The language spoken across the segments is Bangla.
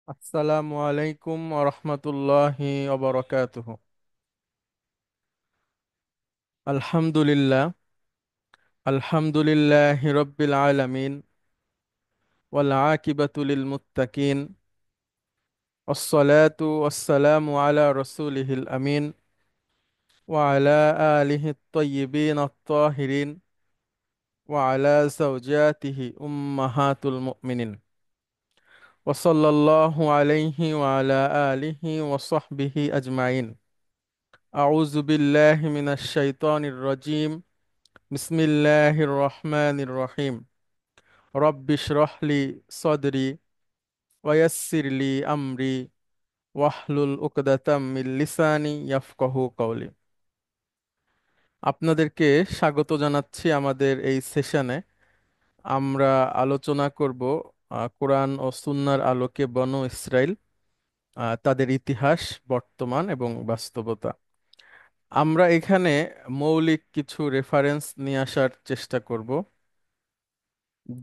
আসসালামু আলাইকুম ওরহমতুল্লাহি ওবরাকাতুহু। আলহামদুলিল্লাহ, আলহামদুলিল্লাহি রব্বিল আলামিন, ওয়াল আকিবাতু লিল মুত্তাকিন, ওয়াসসালাতু ওয়াসসালামু আলা রাসূলিহিল আমিন, ওয়া আলা আলিহি আত-তাইয়্যিবিন আত-তাহিরিন, ওয়া আলা যাওজাতিহি উম্মাহাতুল মুমিনিন, ওয়া সাল্লাল্লাহু আলাইহি ওয়া আলা আলিহি ওয়া সাহবিহি আজমাইন। আউযু বিল্লাহি মিনাশ শাইতানির রাজীম। বিসমিল্লাহির রহমানির রহিম। রব্বি ইশরাহলি সদরি ওয়ায়াসসিরলি আমরি ওয়াহলুল উকদাতাম মিন লিসানি ইয়াফকাহু কওলি। আপনাদেরকে স্বাগত জানাচ্ছি আমাদের এই সেশনে। আমরা আলোচনা করব কোরআন ও সুন্নাহর আলোকে বনু ইসরাইল, তাদের ইতিহাস, বর্তমান এবং বাস্তবতা। আমরা এখানে মৌলিক কিছু রেফারেন্স নিয়ে আসার চেষ্টা করব,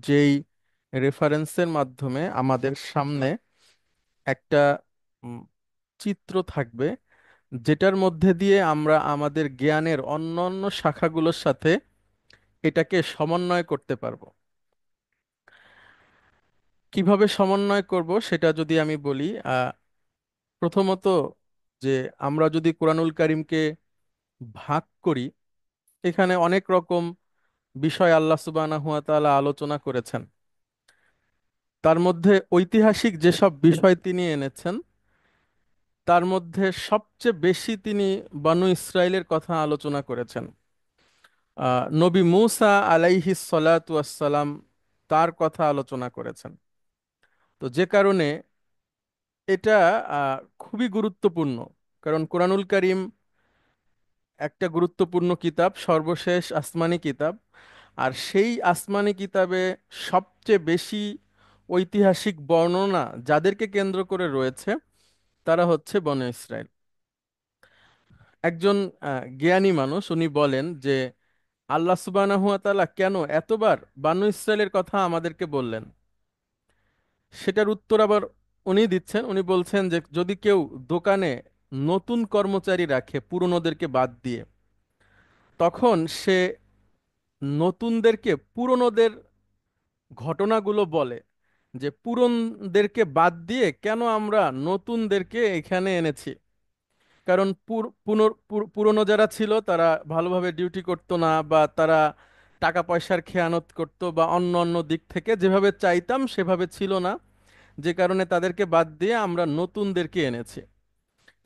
যেই রেফারেন্সের মাধ্যমে আমাদের সামনে একটা উম, চিত্র থাকবে, যেটার মধ্যে দিয়ে আমরা আমাদের জ্ঞানের অন্যান্য শাখাগুলোর সাথে এটাকে সমন্বয় করতে পারবো। কিভাবে সমন্বয় করব সেটা যদি আমি বলি, প্রথমত, যে আমরা যদি কোরআনুল কারীমকে ভাগ করি, এখানে অনেক রকম বিষয় আল্লাহ সুবহানাহু ওয়া তাআলা আলোচনা করেছেন। তার মধ্যে ঐতিহাসিক যেসব বিষয় তিনি এনেছেন, তার মধ্যে সবচেয়ে বেশি তিনি বনু ইসরাইলের কথা আলোচনা করেছেন। নবী মূসা আলাইহিস সালাতু ওয়াসসালাম তার কথা আলোচনা করেছেন। তো যে কারণে এটা খুবই গুরুত্বপূর্ণ, কারণ কোরআনুল কারীম একটা গুরুত্বপূর্ণ কিতাব, সর্বশেষ আসমানি কিতাব। আর সেই আসমানি কিতাবে সবচেয়ে বেশি ঐতিহাসিক বর্ণনা যাদেরকে কেন্দ্র করে রয়েছে, তারা হচ্ছে বনু ইসরাইল। একজন জ্ঞানী মানুষ উনি বলেন যে আল্লাহ সুবহানাহু ওয়া তাআলা কেন এতবার বানু ইসরাইলের কথা আমাদেরকে বললেন। সেটার উত্তর আবার উনি দিচ্ছেন। উনি বলছেন যে যদি কেউ দোকানে নতুন কর্মচারী রাখে পুরনোদেরকে বাদ দিয়ে, তখন সে নতুনদেরকে পুরনোদের ঘটনাগুলো বলে, যে পুরনদেরকে বাদ দিয়ে কেন আমরা নতুনদেরকে এখানে এনেছি। কারণ পুরনো যারা ছিল তারা ভালোভাবে ডিউটি করতো না, বা তারা টাকা পয়সার খেয়ানত করতো, বা অন্য অন্য দিক থেকে যেভাবে চাইতাম সেভাবে ছিল না, যে কারণে তাদেরকে বাদ দিয়ে আমরা নতুনদেরকে এনেছি।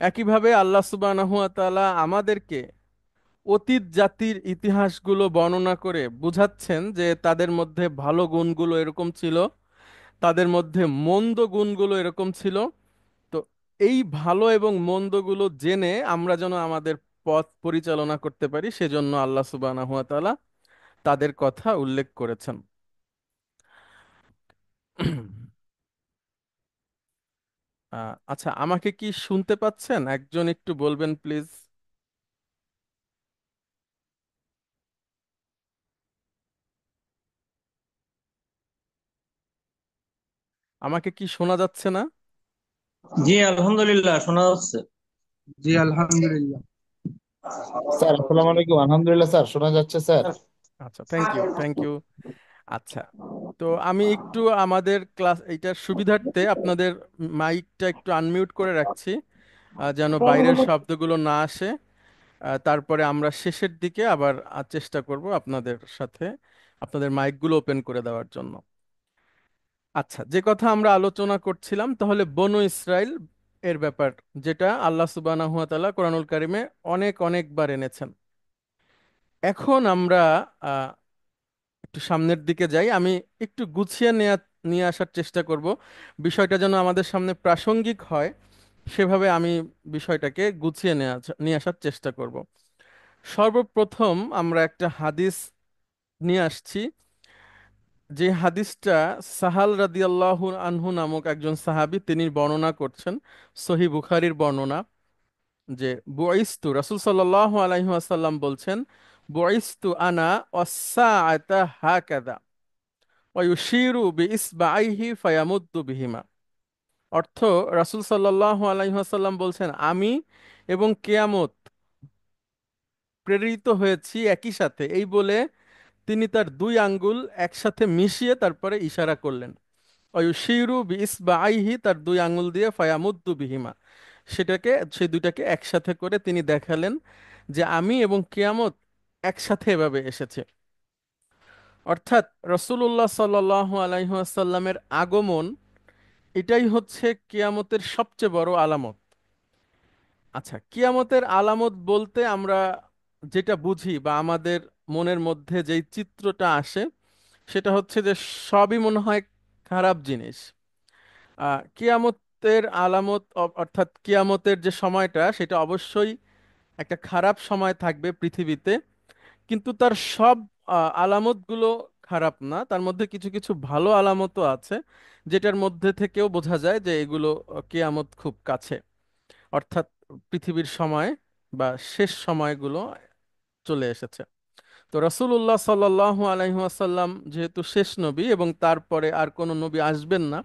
একইভাবে আল্লাহ সুবহানাহু ওয়া তাআলা আমাদেরকে অতীত জাতির ইতিহাসগুলো বর্ণনা করে বুঝাচ্ছেন যে তাদের মধ্যে ভালো গুণগুলো এরকম ছিল, তাদের মধ্যে মন্দ গুণগুলো এরকম ছিল। তো এই ভালো এবং মন্দগুলো জেনে আমরা যেন আমাদের পথ পরিচালনা করতে পারি, সেজন্য আল্লাহ সুবহানাহু ওয়া তাআলা তাদের কথা উল্লেখ করেছেন। আচ্ছা, আমাকে কি শুনতে পাচ্ছেন? একজন একটু বলবেন প্লিজ। আমাকে কি শোনা যাচ্ছে না? জি আলহামদুলিল্লাহ শোনা যাচ্ছে। জি আলহামদুলিল্লাহ। স্যার আসসালামু আলাইকুম। আলহামদুলিল্লাহ স্যার, শোনা যাচ্ছে স্যার। আচ্ছা, থ্যাংক ইউ, থ্যাংক ইউ। আচ্ছা, তো আমি একটু আমাদের ক্লাস এইটার সুবিধার্থে আপনাদের মাইকটা একটু আনমিউট করে রাখছি, যেন বাইরের শব্দগুলো না আসে। তারপরে আমরা শেষের দিকে আবার চেষ্টা করব আপনাদের সাথে আপনাদের মাইকগুলো ওপেন করে দেওয়ার জন্য। আচ্ছা, যে কথা আমরা আলোচনা করছিলাম, তাহলে বনু ইসরাইল এর ব্যাপার, যেটা আল্লাহ সুবহানাহু ওয়া তাআলা কোরআনুল কারিমে অনেক অনেকবার এনেছেন। এখন আমরা আহ, একটু সামনের দিকে যাই। আমি একটু গুছিয়ে নিয়ে আসার চেষ্টা করব, বিষয়টা যেন আমাদের সামনে প্রাসঙ্গিক হয় সেভাবে আমি বিষয়টাকে গুছিয়ে নিয়ে আসার চেষ্টা করব। সর্বপ্রথম আমরা একটা হাদিস নিয়ে আসছি, যে হাদিসটা সাহাল রাদিয়াল্লাহু আনহু নামক একজন সাহাবী তিনি বর্ণনা করছেন। সহিহ বুখারীর বর্ণনা, যে বুইস্তু রাসূল সাল্লাল্লাহু আলাইহি ওয়াসাল্লাম বলছেন, বুইস্তু আনা ওয়াসসাআতা হাকাযা ওয়া ইউশিরু বিইসবাইহি ফায়ামুদ্দু বিহিমা। অর্থ, রাসূল সাল্লাল্লাহু আলাইহি ওয়াসাল্লাম বলছেন, আমি এবং কিয়ামত প্রেরিত হয়েছি একই সাথে, এই বলে তিনি তার দুই আঙ্গুল একসাথে মিশিয়ে তারপরে ইশারা করলেন। অয়ুশিরু বিইসবাআইহি, তার দুই আঙ্গুল দিয়ে, ফায়ামুদ্দু বিহিমা, সেই দুইটাকে একসাথে করে তিনি দেখালেন যে আমি এবং কিয়ামত একসাথে এভাবে এসেছে। অর্থাৎ রাসূলুল্লাহ সাল্লাল্লাহু আলাইহি ওয়াসাল্লামের আগমন, এটাই হচ্ছে কিয়ামতের সবচেয়ে বড় আলামত। আচ্ছা, কিয়ামতের আলামত বলতে আমরা যেটা বুঝি বা আমাদের মনের মধ্যে যেই চিত্রটা আসে, সেটা হচ্ছে যে সবই মনে হয় খারাপ জিনিস। কিয়ামতের আলামত অর্থাৎ কিয়ামতের যে সময়টা, সেটা অবশ্যই একটা খারাপ সময় থাকবে পৃথিবীতে, কিন্তু তার সব আলামতগুলো খারাপ না, তার মধ্যে কিছু কিছু ভালো আলামতও আছে, যেটার মধ্যে থেকেও বোঝা যায় যে এগুলো কিয়ামত খুব কাছে। অর্থাৎ পৃথিবীর সময় বা শেষ সময়গুলো চলে এসেছে। তো রাসূলুল্লাহ সাল্লাল্লাহু আলাইহি ওয়াসাল্লাম যেহেতু শেষ নবী এবং তারপরে আর কোনো নবী আসবেন না,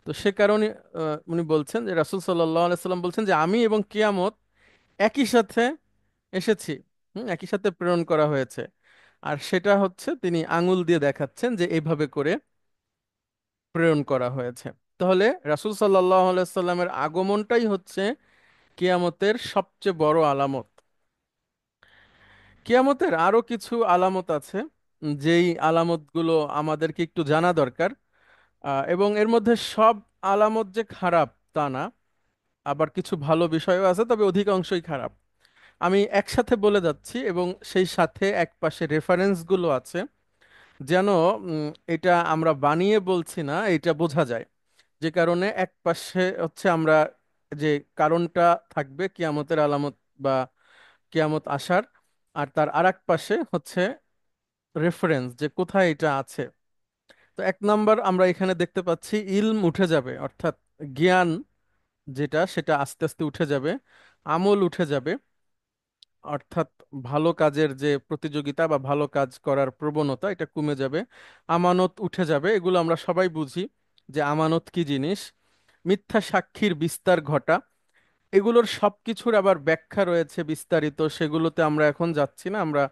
তো সে কারণে উনি বলছেন যে, রাসূল সাল্লাল্লাহু আলাইহি সাল্লাম বলছেন যে আমি এবং কিয়ামত একই সাথে এসেছি। একই সাথে প্রেরণ করা হয়েছে। আর সেটা হচ্ছে তিনি আঙুল দিয়ে দেখাচ্ছেন যে এইভাবে করে প্রেরণ করা হয়েছে। তাহলে রাসূল সাল্লাল্লাহু আলাইহি সাল্লামের আগমনটাই হচ্ছে কিয়ামতের সবচেয়ে বড় আলামত। কিয়ামতের আরো কিছু আলামত আছে, যেই আলামতগুলো আমাদেরকে একটু জানা দরকার। এবং এর মধ্যে সব আলামত যে খারাপ তা না, আবার কিছু ভালো বিষয়ও আছে, তবে অধিকাংশই খারাপ। আমি একসাথে বলে যাচ্ছি এবং সেই সাথে একপাশে রেফারেন্সগুলো আছে, যেন এটা আমরা বানিয়ে বলছি না, এটা বোঝা যায়। যে কারণে একপাশে হচ্ছে আমরা যে কারণটা থাকবে কিয়ামতের আলামত বা কিয়ামত আসার, আর তার আরেক পাশে হচ্ছে রেফারেন্স যে কোথায় এটা আছে। তো এক নাম্বার আমরা এখানে দেখতে পাচ্ছি, ইলম উঠে যাবে, অর্থাৎ জ্ঞান যেটা সেটা আস্তে আস্তে উঠে যাবে। আমল উঠে যাবে, অর্থাৎ ভালো কাজের যে প্রতিযোগিতা বা ভালো কাজ করার প্রবণতা, এটা কমে যাবে। আমানত উঠে যাবে, এগুলো আমরা সবাই বুঝি যে আমানত কি জিনিস। মিথ্যা সাক্ষীর বিস্তার ঘটা, এগুলোর সবকিছুর আবার ব্যাখ্যা রয়েছে বিস্তারিত, সেগুলোতে আমরা এখন যাচ্ছি না, আমরা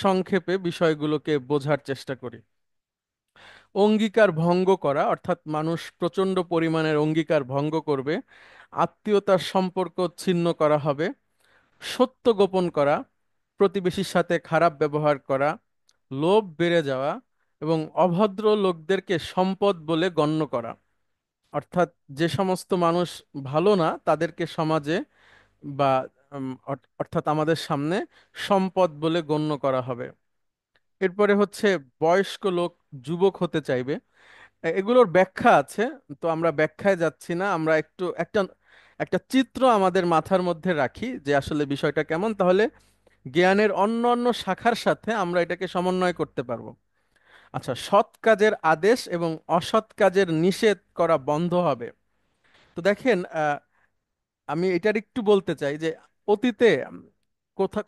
সংক্ষেপে বিষয়গুলোকে বোঝার চেষ্টা করি। অঙ্গীকার ভঙ্গ করা, অর্থাৎ মানুষ প্রচণ্ড পরিমাণের অঙ্গীকার ভঙ্গ করবে। আত্মীয়তার সম্পর্ক ছিন্ন করা হবে। সত্য গোপন করা, প্রতিবেশীর সাথে খারাপ ব্যবহার করা, লোভ বেড়ে যাওয়া এবং অভদ্র লোকদেরকে সম্পদ বলে গণ্য করা। অর্থাৎ যে সমস্ত মানুষ ভালো না তাদেরকে সমাজে বা অর্থাৎ আমাদের সামনে সম্পদ বলে গণ্য করা হবে। এরপরে হচ্ছে বয়স্ক লোক যুবক হতে চাইবে। এগুলোর ব্যাখ্যা আছে, তো আমরা ব্যাখ্যায় যাচ্ছি না, আমরা একটু একটা একটা চিত্র আমাদের মাথার মধ্যে রাখি যে আসলে বিষয়টা কেমন, তাহলে জ্ঞানের অন্য অন্য শাখার সাথে আমরা এটাকে সমন্বয় করতে পারবো। আচ্ছা, সৎ কাজের আদেশ এবং অসৎ কাজের নিষেধ করা বন্ধ হবে। তো দেখেন, আমি এটার একটু বলতে চাই যে অতীতে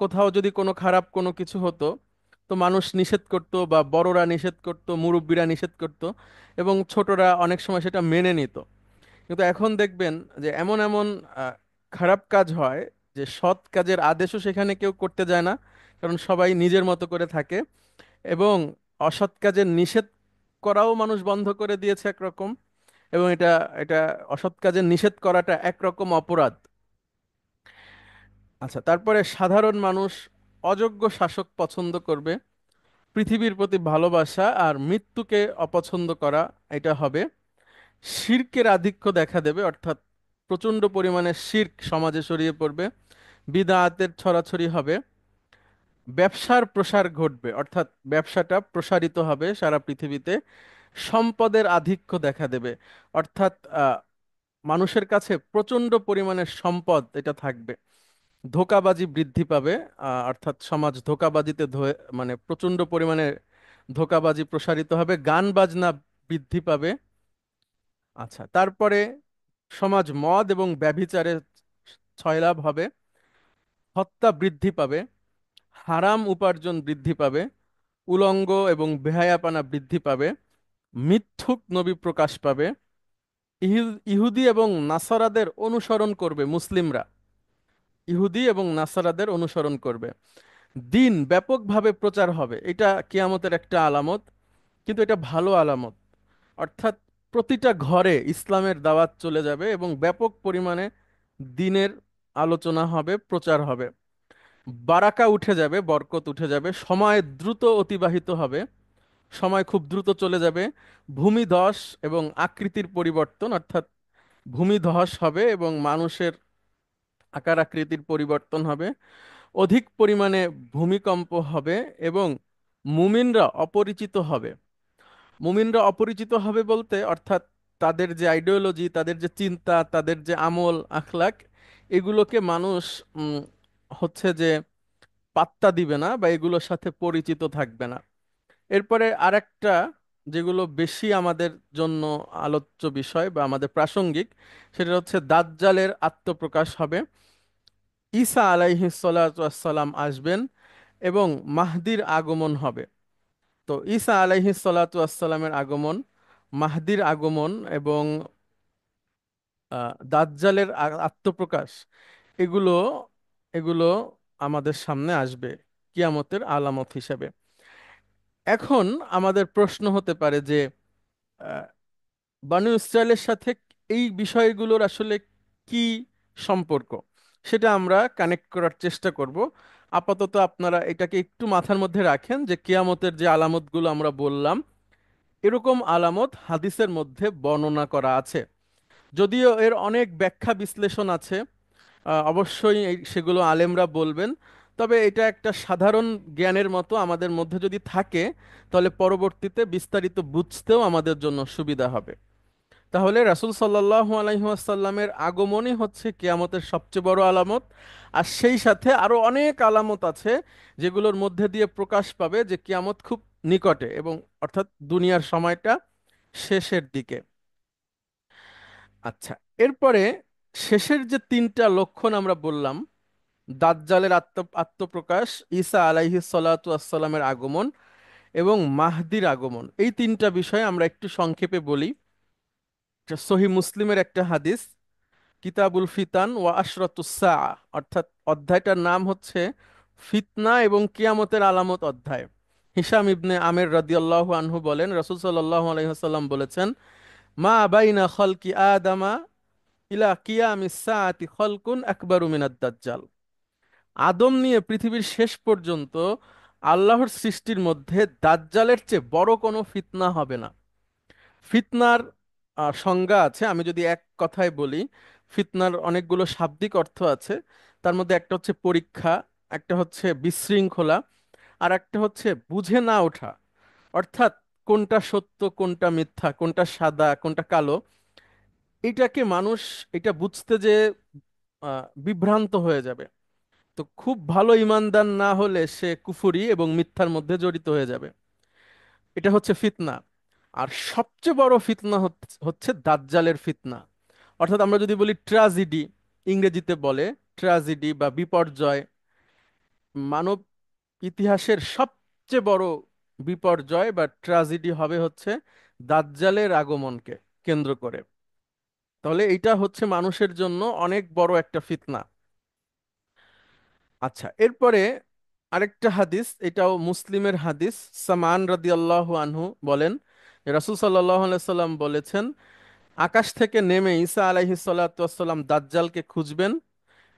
কোথাও যদি কোনো খারাপ কোনো কিছু হতো, তো মানুষ নিষেধ করতো বা বড়রা নিষেধ করতো, মুরব্বীরা নিষেধ করতো, এবং ছোটরা অনেক সময় সেটা মেনে নিত। কিন্তু এখন দেখবেন যে এমন এমন আহ, খারাপ কাজ হয় যে সৎ কাজের আদেশও সেখানে কেউ করতে যায় না, কারণ সবাই নিজের মতো করে থাকে। এবং অসৎ কাজের নিষেধ করাও মানুষ বন্ধ করে দিয়েছে একরকম। এবং এটা এটা অসৎ কাজের নিষেধ করাটা একরকম অপরাধ। আচ্ছা, তারপরে সাধারণ মানুষ অযোগ্য শাসক পছন্দ করবে। পৃথিবীর প্রতি ভালোবাসা আর মৃত্যুকে অপছন্দ করা, এটা হবে। শিরকের আধিক্য দেখা দেবে, অর্থাৎ প্রচণ্ড পরিমাণে শিরক সমাজে ছড়িয়ে পড়বে। বিদআতের ছড়াছড়ি হবে। ব্যবসার প্রসার ঘটবে, অর্থাৎ ব্যবসাটা প্রসারিত হবে সারা পৃথিবীতে। সম্পদের আধিক্য দেখা দেবে, অর্থাৎ মানুষের কাছে প্রচণ্ড পরিমাণের সম্পদ এটা থাকবে। ধোঁকাবাজি বৃদ্ধি পাবে, অর্থাৎ সমাজ ধোঁকাবাজিতে মানে প্রচণ্ড পরিমাণে ধোঁকাবাজি প্রসারিত হবে। গান বাজনা বৃদ্ধি পাবে। আচ্ছা, তারপরে সমাজ মদ এবং ব্যভিচারে ছয়লাভ হবে। হত্যা বৃদ্ধি পাবে। হারাম উপার্জন বৃদ্ধি পাবে। উলঙ্গ এবং বেহায়াপনা বৃদ্ধি পাবে। মিথ্যুক নবী প্রকাশ পাবে। ইহুদি এবং নাসারাদের অনুসরণ করবে মুসলিমরা, ইহুদি এবং নাসারাদের অনুসরণ করবে, দিন ব্যাপকভাবে প্রচার হবে। এটা কিয়ামতের একটা আলামত, কিন্তু এটা ভালো আলামত। অর্থাৎ প্রতিটা ঘরে ইসলামের দাওয়াত চলে যাবে এবং ব্যাপক পরিমাণে দিনের আলোচনা হবে, প্রচার হবে। বারাকা উঠে যাবে, বরকত উঠে যাবে, সময় দ্রুত অতিবাহিত হবে, সময় খুব দ্রুত চলে যাবে। ভূমিধস এবং আকৃতির পরিবর্তন, অর্থাৎ ভূমিধস হবে এবং মানুষের আকার আকৃতির পরিবর্তন হবে, অধিক পরিমাণে ভূমিকম্প হবে এবং মুমিনরা অপরিচিত হবে। মুমিনরা অপরিচিত হবে বলতে অর্থাৎ তাদের যে আইডিওলজি, তাদের যে চিন্তা, তাদের যে আমল আখলাক, এগুলোকে মানুষ উম, হচ্ছে যে পাত্তা দিবে না বা এগুলোর সাথে পরিচিত থাকবে না। এরপরে আরেকটা, যেগুলো বেশি আমাদের জন্য আলোচ্য বিষয় বা আমাদের প্রাসঙ্গিক, সেটা হচ্ছে দাজ্জালের আত্মপ্রকাশ হবে। ঈসা আলাইহিস সালাতু ওয়াস সালাম আসবেন এবং মাহদির আগমন হবে। তো ঈসা আলাইহিস সালাতু ওয়াস সালামের আগমন, মাহদির আগমন এবং দাজ্জালের আত্মপ্রকাশ, এগুলো এগুলো আমাদের সামনে আসবে কিয়ামতের আলামত হিসেবে। এখন আমাদের প্রশ্ন হতে পারে যে আহ, বানু ইসরায়েলের সাথে এই বিষয়গুলোর আসলে কি সম্পর্ক, সেটা আমরা কানেক্ট করার চেষ্টা করব। আপাতত আপনারা এটাকে একটু মাথার মধ্যে রাখেন যে কিয়ামতের যে আলামতগুলো আমরা বললাম, এরকম আলামত হাদিসের মধ্যে বর্ণনা করা আছে। যদিও এর অনেক ব্যাখ্যা বিশ্লেষণ আছে, অবশ্যই সেগুলো আলেমরা বলবেন। তবে এটা একটা সাধারণ জ্ঞানের মতো আমাদের মধ্যে যদি থাকে, তাহলে পরবর্তীতে বিস্তারিত বুঝতেও আমাদের জন্য সুবিধা হবে। তাহলে রাসূল সাল্লাল্লাহু আলাইহি ওয়াসাল্লামের আগমনই হচ্ছে কিয়ামতের সবচেয়ে বড় আলামত। আর সেই সাথে আরো অনেক আলামত আছে যেগুলোর মধ্যে দিয়ে প্রকাশ পাবে যে কিয়ামত খুব নিকটে, এবং অর্থাৎ দুনিয়ার সময়টা শেষের দিকে। আচ্ছা, এরপরে শেষের যে তিনটা লক্ষণ আমরা বললাম, দাজ্জালের আত্মপ্রকাশ, ঈসা আলাইহিস সালাতু আসসালামের আগমন এবং মাহদির আগমন, এই তিনটা বিষয় আমরা একটু সংক্ষেপে বলি। এটা সহিহ মুসলিমের একটা হাদিস, কিতাবুল ফিতান ওয়া আশরাতুস সাআ, অর্থাৎ অধ্যায়টার নাম হচ্ছে ফিতনা এবং কিয়ামতের আলামত অধ্যায়। হিশাম ইবনে আমের রাদিয়াল্লাহু আনহু বলেন, রাসূল সাল্লাল্লাহু আলাইহি ওয়াসাল্লাম বলেছেন, মা বাইনা খালকি আদামা ইলা কিয়ামিস সাআতি খালকুন আকবারু মিনাদ দাজ্জাল। আদম নিয়ে পৃথিবীর শেষ পর্যন্ত আল্লাহর সৃষ্টির মধ্যে দাজ্জালের চেয়ে বড় কোনো ফিতনা হবে না। ফিতনার সংজ্ঞা আছে, আমি যদি এক কথায় বলি, ফিতনার অনেকগুলো শাব্দিক অর্থ আছে। তার মধ্যে একটা হচ্ছে পরীক্ষা, একটা হচ্ছে বিশৃঙ্খলা, আর একটা হচ্ছে বুঝে না ওঠা। অর্থাৎ কোনটা সত্য, কোনটা মিথ্যা, কোনটা সাদা, কোনটা কালো, এটাকে মানুষ এটা বুঝতে যে বিভ্রান্ত হয়ে যাবে। তো খুব ভালো ঈমানদার না হলে সে কুফরি এবং মিথ্যার মধ্যে জড়িত হয়ে যাবে। এটা হচ্ছে ফিতনা। আর সবচেয়ে বড় ফিতনা হচ্ছে দাজ্জালের ফিতনা। অর্থাৎ আমরা যদি বলি ট্র্যাজেডি, ইংরেজিতে বলে ট্র্যাজেডি বা বিপর্যয়, মানব ইতিহাসের সবচেয়ে বড় বিপর্যয় বা ট্র্যাজেডি হবে হচ্ছে দাজ্জালের আগমনকে কেন্দ্র করে। তাহলে এটা হচ্ছে মানুষের জন্য অনেক বড় একটা ফিতনা। আচ্ছা, এরপরে আরেকটা হাদিস, এটাও মুসলিমের হাদিস। সামান রাদিয়াল্লাহু আনহু বলেন, রাসূল সাল্লাল্লাহু আলাইহি সাল্লাম বলেছেন, আকাশ থেকে নেমে ঈসা আলাইহিস সালাতু ওয়াস সালাম দাজ্জালকে খুঁজবেন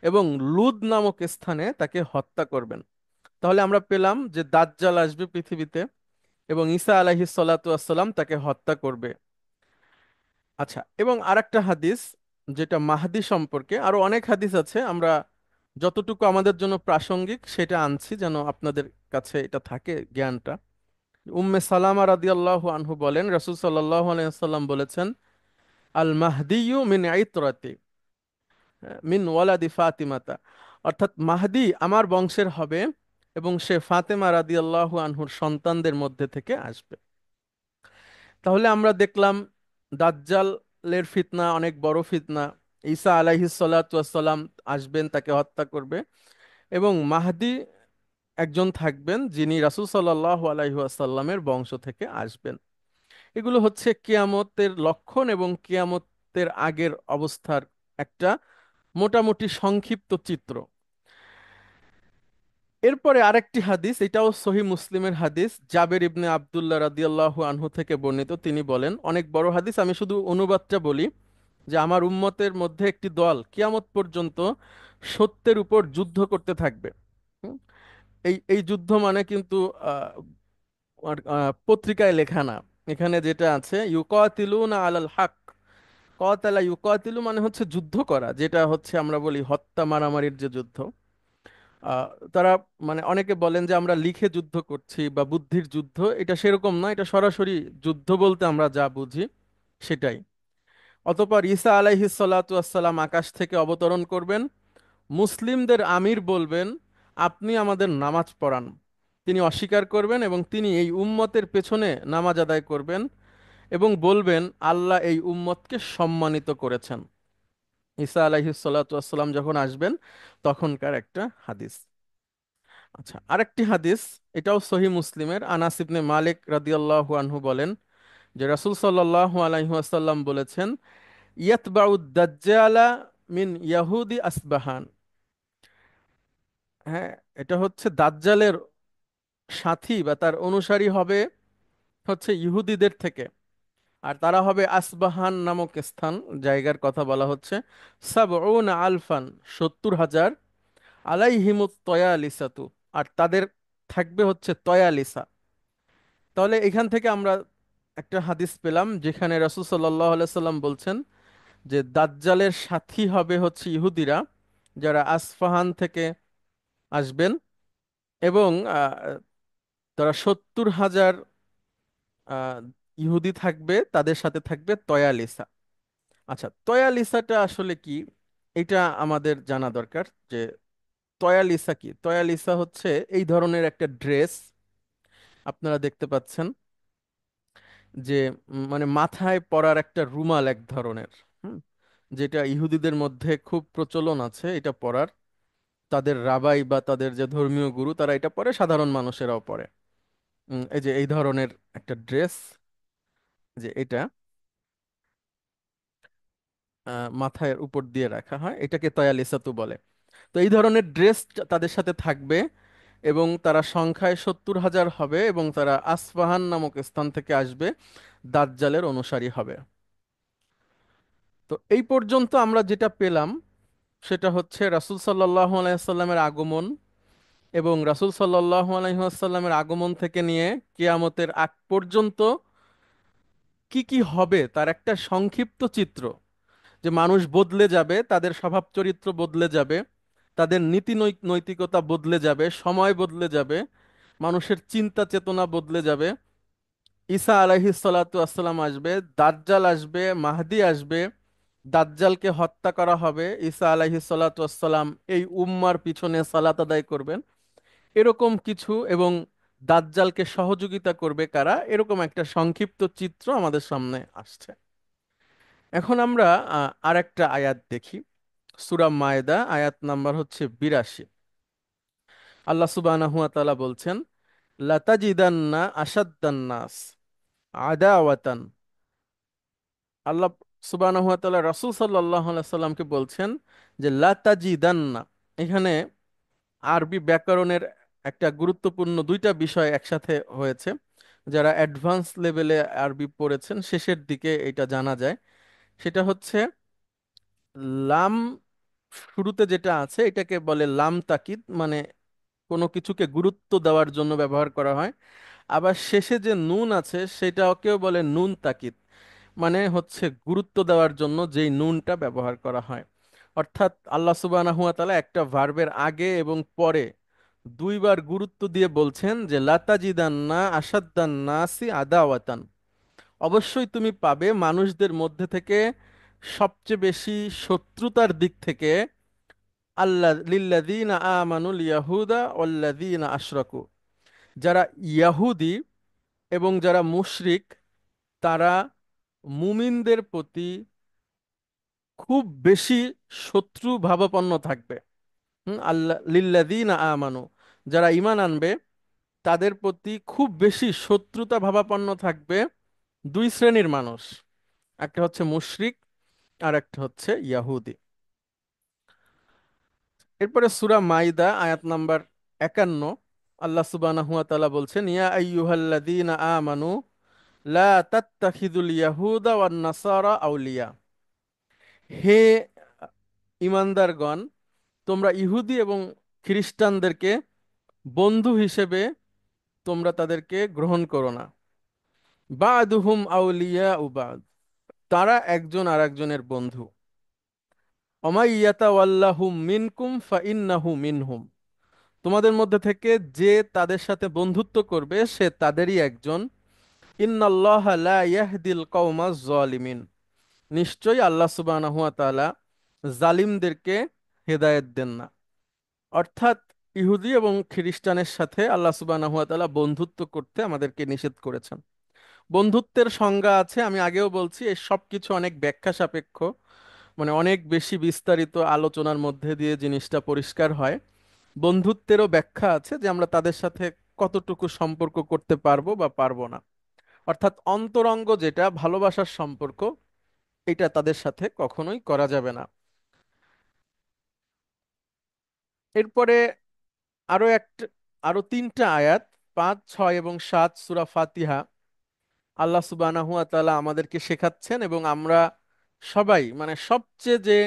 এবং লুদ নামক স্থানে তাকে হত্যা করবেন। তাহলে আমরা পেলাম যে দাজ্জাল আসবে পৃথিবীতে এবং ঈসা আলাইহিস সালাতু ওয়াস সালাম তাকে হত্যা করবে। আচ্ছা, এবং আরেকটা হাদিস যেটা মাহদি সম্পর্কে, আরো অনেক হাদিস আছে, আমরা যতটুকু আমাদের জন্য প্রাসঙ্গিক সেটা আনছি যেন আপনাদের কাছে এটা থাকে জ্ঞানটা। উম্মে সালামা রাদিয়াল্লাহু আনহু বলেন, রাসূল সাল্লাল্লাহু আলাইহি ওয়াসাল্লাম বলেছেন, আল মাহদিয়ু মিন ইতরাতি, মিন ওয়ালাদি ফাতিমাতা, অর্থাৎ মাহদি আমার বংশের হবে এবং সে ফাতেমা রাদিয়াল্লাহু আনহুর সন্তানদের মধ্যে থেকে আসবে। তাহলে আমরা দেখলাম দাজ্জালের ফিতনা অনেক বড় ফিতনা। ঈসা আলাইহিস সালাতু ওয়াস সালাম আসবেন, তাকে হত্যা করবে, এবং মাহদি একজন থাকবেন যিনি রাসূল সাল্লাল্লাহু আলাইহি ওয়াসাল্লামের বংশ থেকে আসবেন। এগুলো হচ্ছে কিয়ামতের লক্ষণ এবং কিয়ামত উম্মতের আগের অবস্থার একটা মোটামুটি সংক্ষিপ্ত চিত্র। এরপরে আরেকটি হাদিস, এটাও সহি মুসলিমের হাদিস, জাবের ইবনে আব্দুল্লাহ রাদিয়াল্লাহু আনহু থেকে বর্ণিত। তিনি বলেন, অনেক বড় হাদিস, আমি শুধু অনুবাদটা বলি, যে আমার উম্মতের মধ্যে একটি দল কিয়ামত পর্যন্ত সত্যের উপর যুদ্ধ করতে থাকবে। হুম? এই এই যুদ্ধ মানে কিন্তু পত্রিকায় লেখা না। এখানে যেটা আছে, ইউকাতিলুনা আলাল হক, কাতালা ইউকাতিলু মানে হচ্ছে যুদ্ধ করা, যেটা হচ্ছে আমরা বলি হত্যা মারামারির যে যুদ্ধ। আহ, তারা মানে অনেকে বলেন যে আমরা লিখে যুদ্ধ করছি বা বুদ্ধির যুদ্ধ, এটা সেরকম না, এটা সরাসরি যুদ্ধ বলতে আমরা যা বুঝি সেটাই। অতঃপর ঈসা আলাইহিস সালাতু ওয়াসসালাম আকাশ থেকে অবতরণ করবেন, মুসলিমদের আমির বলবেন, আপনি আমাদের নামাজ পড়ান। তিনি অস্বীকার করবেন এবং তিনি এই উম্মতের পেছনে নামাজ আদায় করবেন এবং বলবেন, আল্লাহ এই উম্মতকে সম্মানিত করেছেন। ঈসা আলাইহিস সালাতু ওয়াসসালাম যখন আসবেন তখনকার একটা হাদিস। আচ্ছা, আরেকটি হাদিস, এটাও সহি মুসলিমের, আনাস ইবনে মালিক রাদিয়াল্লাহু আনহু বলেন যে রাসূল সাল্লাল্লাহু আলাইহি ওয়াসাল্লাম বলেছেন, ইয়াতবাউদ দাজ্জালা মিন ইয়াহুদি আসবাহান। হ্যাঁ, এটা হচ্ছে দাজ্জালের সাথী বা তার অনুসারী হবে হচ্ছে ইহুদিদের থেকে, আর তারা হবে আসবাহান নামক স্থান, জায়গার কথা বলা হচ্ছে। সাবউনা আলফান, 70,000, আলাইহিমুত তয়ালিসাতু, আর তাদের থাকবে হচ্ছে তয়ালিসা। তাহলে এখান থেকে আমরা একটা হাদিস পেলাম যেখানে রাসূল সাল্লাল্লাহু আলাইহি সাল্লাম বলছেন যে দাজ্জালের সাথী হবে হচ্ছে ইহুদিরা, যারা আসফাহান থেকে আসবেন, এবং তারা 70,000 আহ, ইহুদি থাকবে, তাদের সাথে থাকবে তয়ালিসা। আচ্ছা, তয়ালিসাটা আসলে কি, এটা আমাদের জানা দরকার যে তয়ালিসা কি। তয়ালিসা হচ্ছে এই ধরনের একটা ড্রেস, আপনারা দেখতে পাচ্ছেন যে মানে মাথায় পরার একটা রুমাল এক ধরনের, হুম, যেটা ইহুদিদের মধ্যে খুব প্রচলন আছে এটা পরার। তাদের রাবাই বা তাদের যে ধর্মীয় গুরু তারা এটা পরে, সাধারণ মানুষেরাও পরে। এই যে এই ধরনের একটা ড্রেস, যে এটা মাথায় উপর দিয়ে রাখা হয়, এটাকে তয়ালিসাতু বলে। তো এই ধরনের ড্রেস তাদের সাথে থাকবে এবং তারা সংখ্যায় 70,000 হবে এবং তারা আসফাহান নামক স্থান থেকে আসবে, দাজ্জালের অনুসারী হবে। তো এই পর্যন্ত আমরা যেটা পেলাম সেটা হচ্ছে রাসূল সাল্লাল্লাহু আলাইহি সাল্লামের আগমন, এবং রাসূল সাল্লাল্লাহু আলাইহি সাল্লামের আগমন থেকে নিয়ে কিয়ামতের আগ পর্যন্ত কি কি হবে তার একটা সংক্ষিপ্ত চিত্র। যে মানুষ বদলে যাবে, তাদের স্বভাব চরিত্র বদলে যাবে, তাদের নীতি নৈতিকতা বদলে যাবে, সময় বদলে যাবে, মানুষের চিন্তা চেতনা বদলে যাবে। ঈসা আলাইহিস সালাতু আসসালাম আসবে, দাজ্জাল আসবে, মাহদি আসবে, দাজ্জালকে হত্যা করা হবে, ঈসা আলাইহিস সালাতু আসসালাম এই উম্মার পিছনে সালাত আদায় করবেন, এরকম কিছু, এবং দাজ্জালকে সহযোগিতা করবে কারা, এরকম একটা সংক্ষিপ্ত চিত্র আমাদের সামনে আসছে। এখন আমরা আরেকটা আয়াত দেখি, সূরা মায়দা, আয়াত নাম্বার হচ্ছে 82। আল্লাহ সুবহানাহু ওয়া তাআলা বলছেন, লাতাজিদান্না আশাদ্দান নাস আদাওয়াতান। আল্লাহ সুবহানাহু ওয়া তাআলা রাসূল সাল্লাল্লাহু আলাইহি সাল্লামকে বলছেন যে লাতাজিদান্না, এখানে আরবি ব্যাকরণের একটা গুরুত্বপূর্ণ দুইটা বিষয় একসাথে হয়েছে। যারা অ্যাডভান্স লেভেলে আরবি পড়েছেন শেষের দিকে এটা জানা যায়। সেটা হচ্ছে লাম, শুরুতে যেটা আছে এটাকে বলে লাম তাকিদ, মানে কোনো কিছুকে গুরুত্ব দেওয়ার জন্য ব্যবহার করা হয়। আবার শেষে যে নুন আছে সেটাকেও বলে নুন তাকিদ, মানে হচ্ছে গুরুত্ব দেওয়ার জন্য যেই নুনটা ব্যবহার করা হয়। অর্থাৎ আল্লাহ সুবহানাহু ওয়া তাআলা একটা ভার্বের আগে এবং পরে দুইবার গুরুত্ব দিয়ে বলছেন যে লাতাজিদান্না আসাদ্দান নাসি আদাওয়াতান, অবশ্যই তুমি পাবে মানুষদের মধ্যে থেকে সবচেয়ে বেশি শত্রুতার দিক থেকে আল্লাহ লিল্লাযীনা আমানুল ইয়াহুদা ওয়াল্লাযীনা আশরাকু, যারা ইয়াহুদি এবং যারা মুশরিক, তারা মুমিনদের প্রতি খুব বেশি শত্রু ভাবাপন্ন থাকবে। আল্লাহ লিল্লাযীনা আমানু, যারা ঈমান আনবে তাদের প্রতি খুব বেশি শত্রুতা ভাবাপন্ন থাকবে দুই শ্রেণীর মানুষ। একটা হচ্ছে মুশরিক, আর একটা হচ্ছে ইয়াহুদি। এরপরে সূরা মাইদা আয়াত নাম্বার 51, আল্লাহ সুবহানাহু ওয়া তাআলা বলছেন, ইয়া আইয়ুহাল্লাযীনা আমানু লা তাত্তাখিযুল ইয়াহুদা ওয়ান নাসারা আউলিয়া। হে ঈমানদারগণ, তোমরা ইহুদি এবং খ্রিস্টানদেরকে বন্ধু হিসেবে তোমরা তাদেরকে গ্রহণ করো না। বা'দুহুম আউলিয়া বা'দ, তারা একজন আরেকজনের বন্ধু। ওমাই ইয়াতাওয়াল্লাহুম মিনকুম ফাইন্নাহু মিনহুম, তোমাদের মধ্যে থেকে যে তাদের সাথে বন্ধুত্ব করবে সে তাদেরই একজন। ইন্নাল্লাহা লা ইয়াহদিল কওমাজ জালিমিন, নিশ্চয়ই আল্লাহ সুবহানাহু ওয়া তাআলা জালিমদেরকে হেদায়েত দেন না। অর্থাৎ ইহুদি এবং খ্রিস্টানের সাথে আল্লাহ সুবহানাহু ওয়া তাআলা বন্ধুত্ব করতে আমাদেরকে নিষেধ করেছেন। বন্ধুত্বের সংজ্ঞা আছে, আমি আগেও বলছি, এই সব কিছু অনেক ব্যাখ্যা সাপেক্ষ, মানে অনেক বেশি বিস্তারিত আলোচনার মধ্যে দিয়ে জিনিসটা পরিষ্কার হয়। বন্ধুত্বেরও ব্যাখ্যা আছে যে আমরা তাদের সাথে কতটুকু সম্পর্ক করতে পারবো বা পারবো না। অর্থাৎ অন্তরঙ্গ যেটা ভালোবাসার সম্পর্ক, এটা তাদের সাথে কখনোই করা যাবে না। এরপরে আরো একটা, আরো তিনটা আয়াত, 5, 6 এবং 7 সূরা ফাতিহা, আল্লাহ সুবহানাহু ওয়া তাআলা আমাদেরকে শেখাচ্ছেন, এবং আমরা সবাই মানে সবচেয়ে যে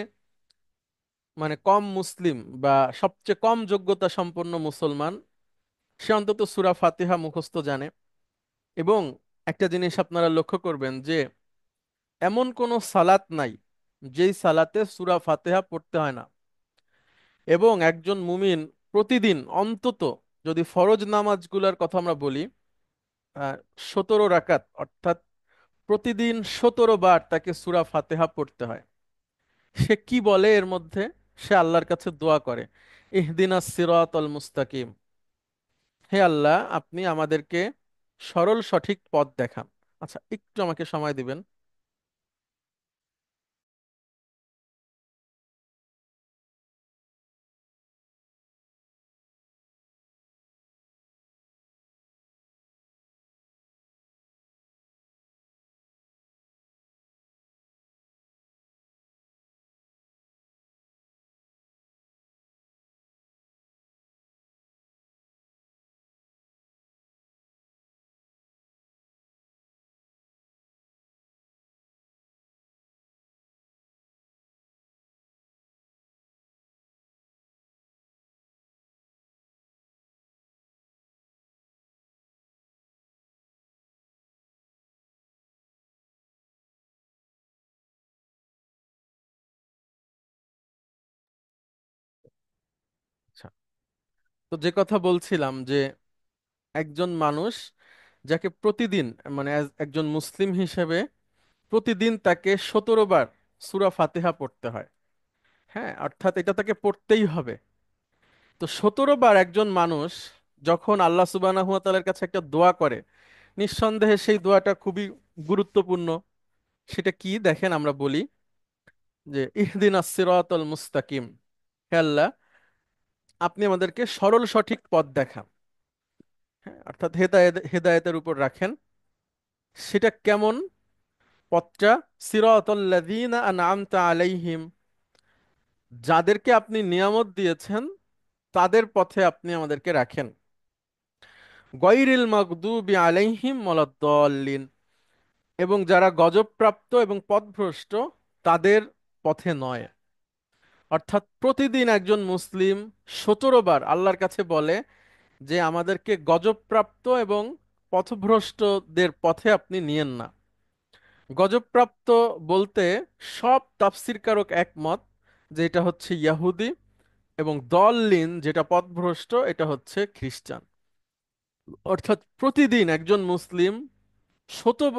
মানে কম মুসলিম বা সবচেয়ে কম যোগ্যতা সম্পন্ন মুসলমান, সে অন্তত সূরা ফাতিহা মুখস্থ জানে। এবং একটা জিনিস আপনারা লক্ষ্য করবেন যে এমন কোনো সালাত নাই যেই সালাতে সূরা ফাতিহা পড়তে হয় না। এবং একজন মুমিন প্রতিদিন অন্তত, যদি ফরজ নামাজগুলোর কথা আমরা বলি, 17 রাকাত, অর্থাৎ প্রতিদিন 17 বার তাকে সূরা ফাতিহা পড়তে হয়। সে কি বলে এর মধ্যে? সে আল্লাহর কাছে দোয়া করে, ইহদিনাস সিরাতাল মুস্তাকিম, হে আল্লাহ আপনি আমাদেরকে সরল সঠিক পথ দেখান। আচ্ছা, একটু আমাকে সময় দিবেন। আচ্ছা, তো যে কথা বলছিলাম যে একজন মানুষ যাকে প্রতিদিন, মানে একজন মুসলিম হিসেবে প্রতিদিন তাকে 17 বার সূরা ফাতিহা পড়তে হয়। হ্যাঁ, অর্থাৎ এটা তাকে পড়তেই হবে। তো 17 বার একজন মানুষ যখন আল্লাহ সুবহানাহু ওয়া তাআলার কাছে একটা দোয়া করে, নিঃসন্দেহে সেই দোয়াটা খুবই গুরুত্বপূর্ণ। সেটা কি দেখেন, আমরা বলি যে ইহদিনাস সিরাতাল মুস্তাকিম, হে আল্লাহ আপনি আমাদেরকে সরল সঠিক পথ দেখান। হ্যাঁ, অর্থাৎ হেদায়েতের উপর রাখেন। সেটা কেমন পথটা? সিরাতাল্লাযীনা আনআমতা আলাইহিম, যাদেরকে আপনি নিয়ামত দিয়েছেন তাদের পথে আপনি আমাদেরকে রাখেন। গায়রিল মাগদুবি আলাইহিম ওয়ালাদ-দাল্লিন, এবং যারা গজবপ্রাপ্ত এবং পথভ্রষ্ট তাদের পথে নয়। অর্থাৎ প্রতিদিন একজন মুসলিম 17 বার আল্লাহর কাছে বলে যে আমাদেরকে গজবপ্রাপ্ত এবং পথভ্রষ্টদের পথে আপনি নিয়েন না। গজবপ্রাপ্ত বলতে সব তাফসীরকারক একমত যে এটা হচ্ছে ইয়াহুদি, এবং দল্লিন যেটা পথভ্রষ্ট এটা হচ্ছে খ্রিস্টান। অর্থাৎ প্রতিদিন একজন মুসলিম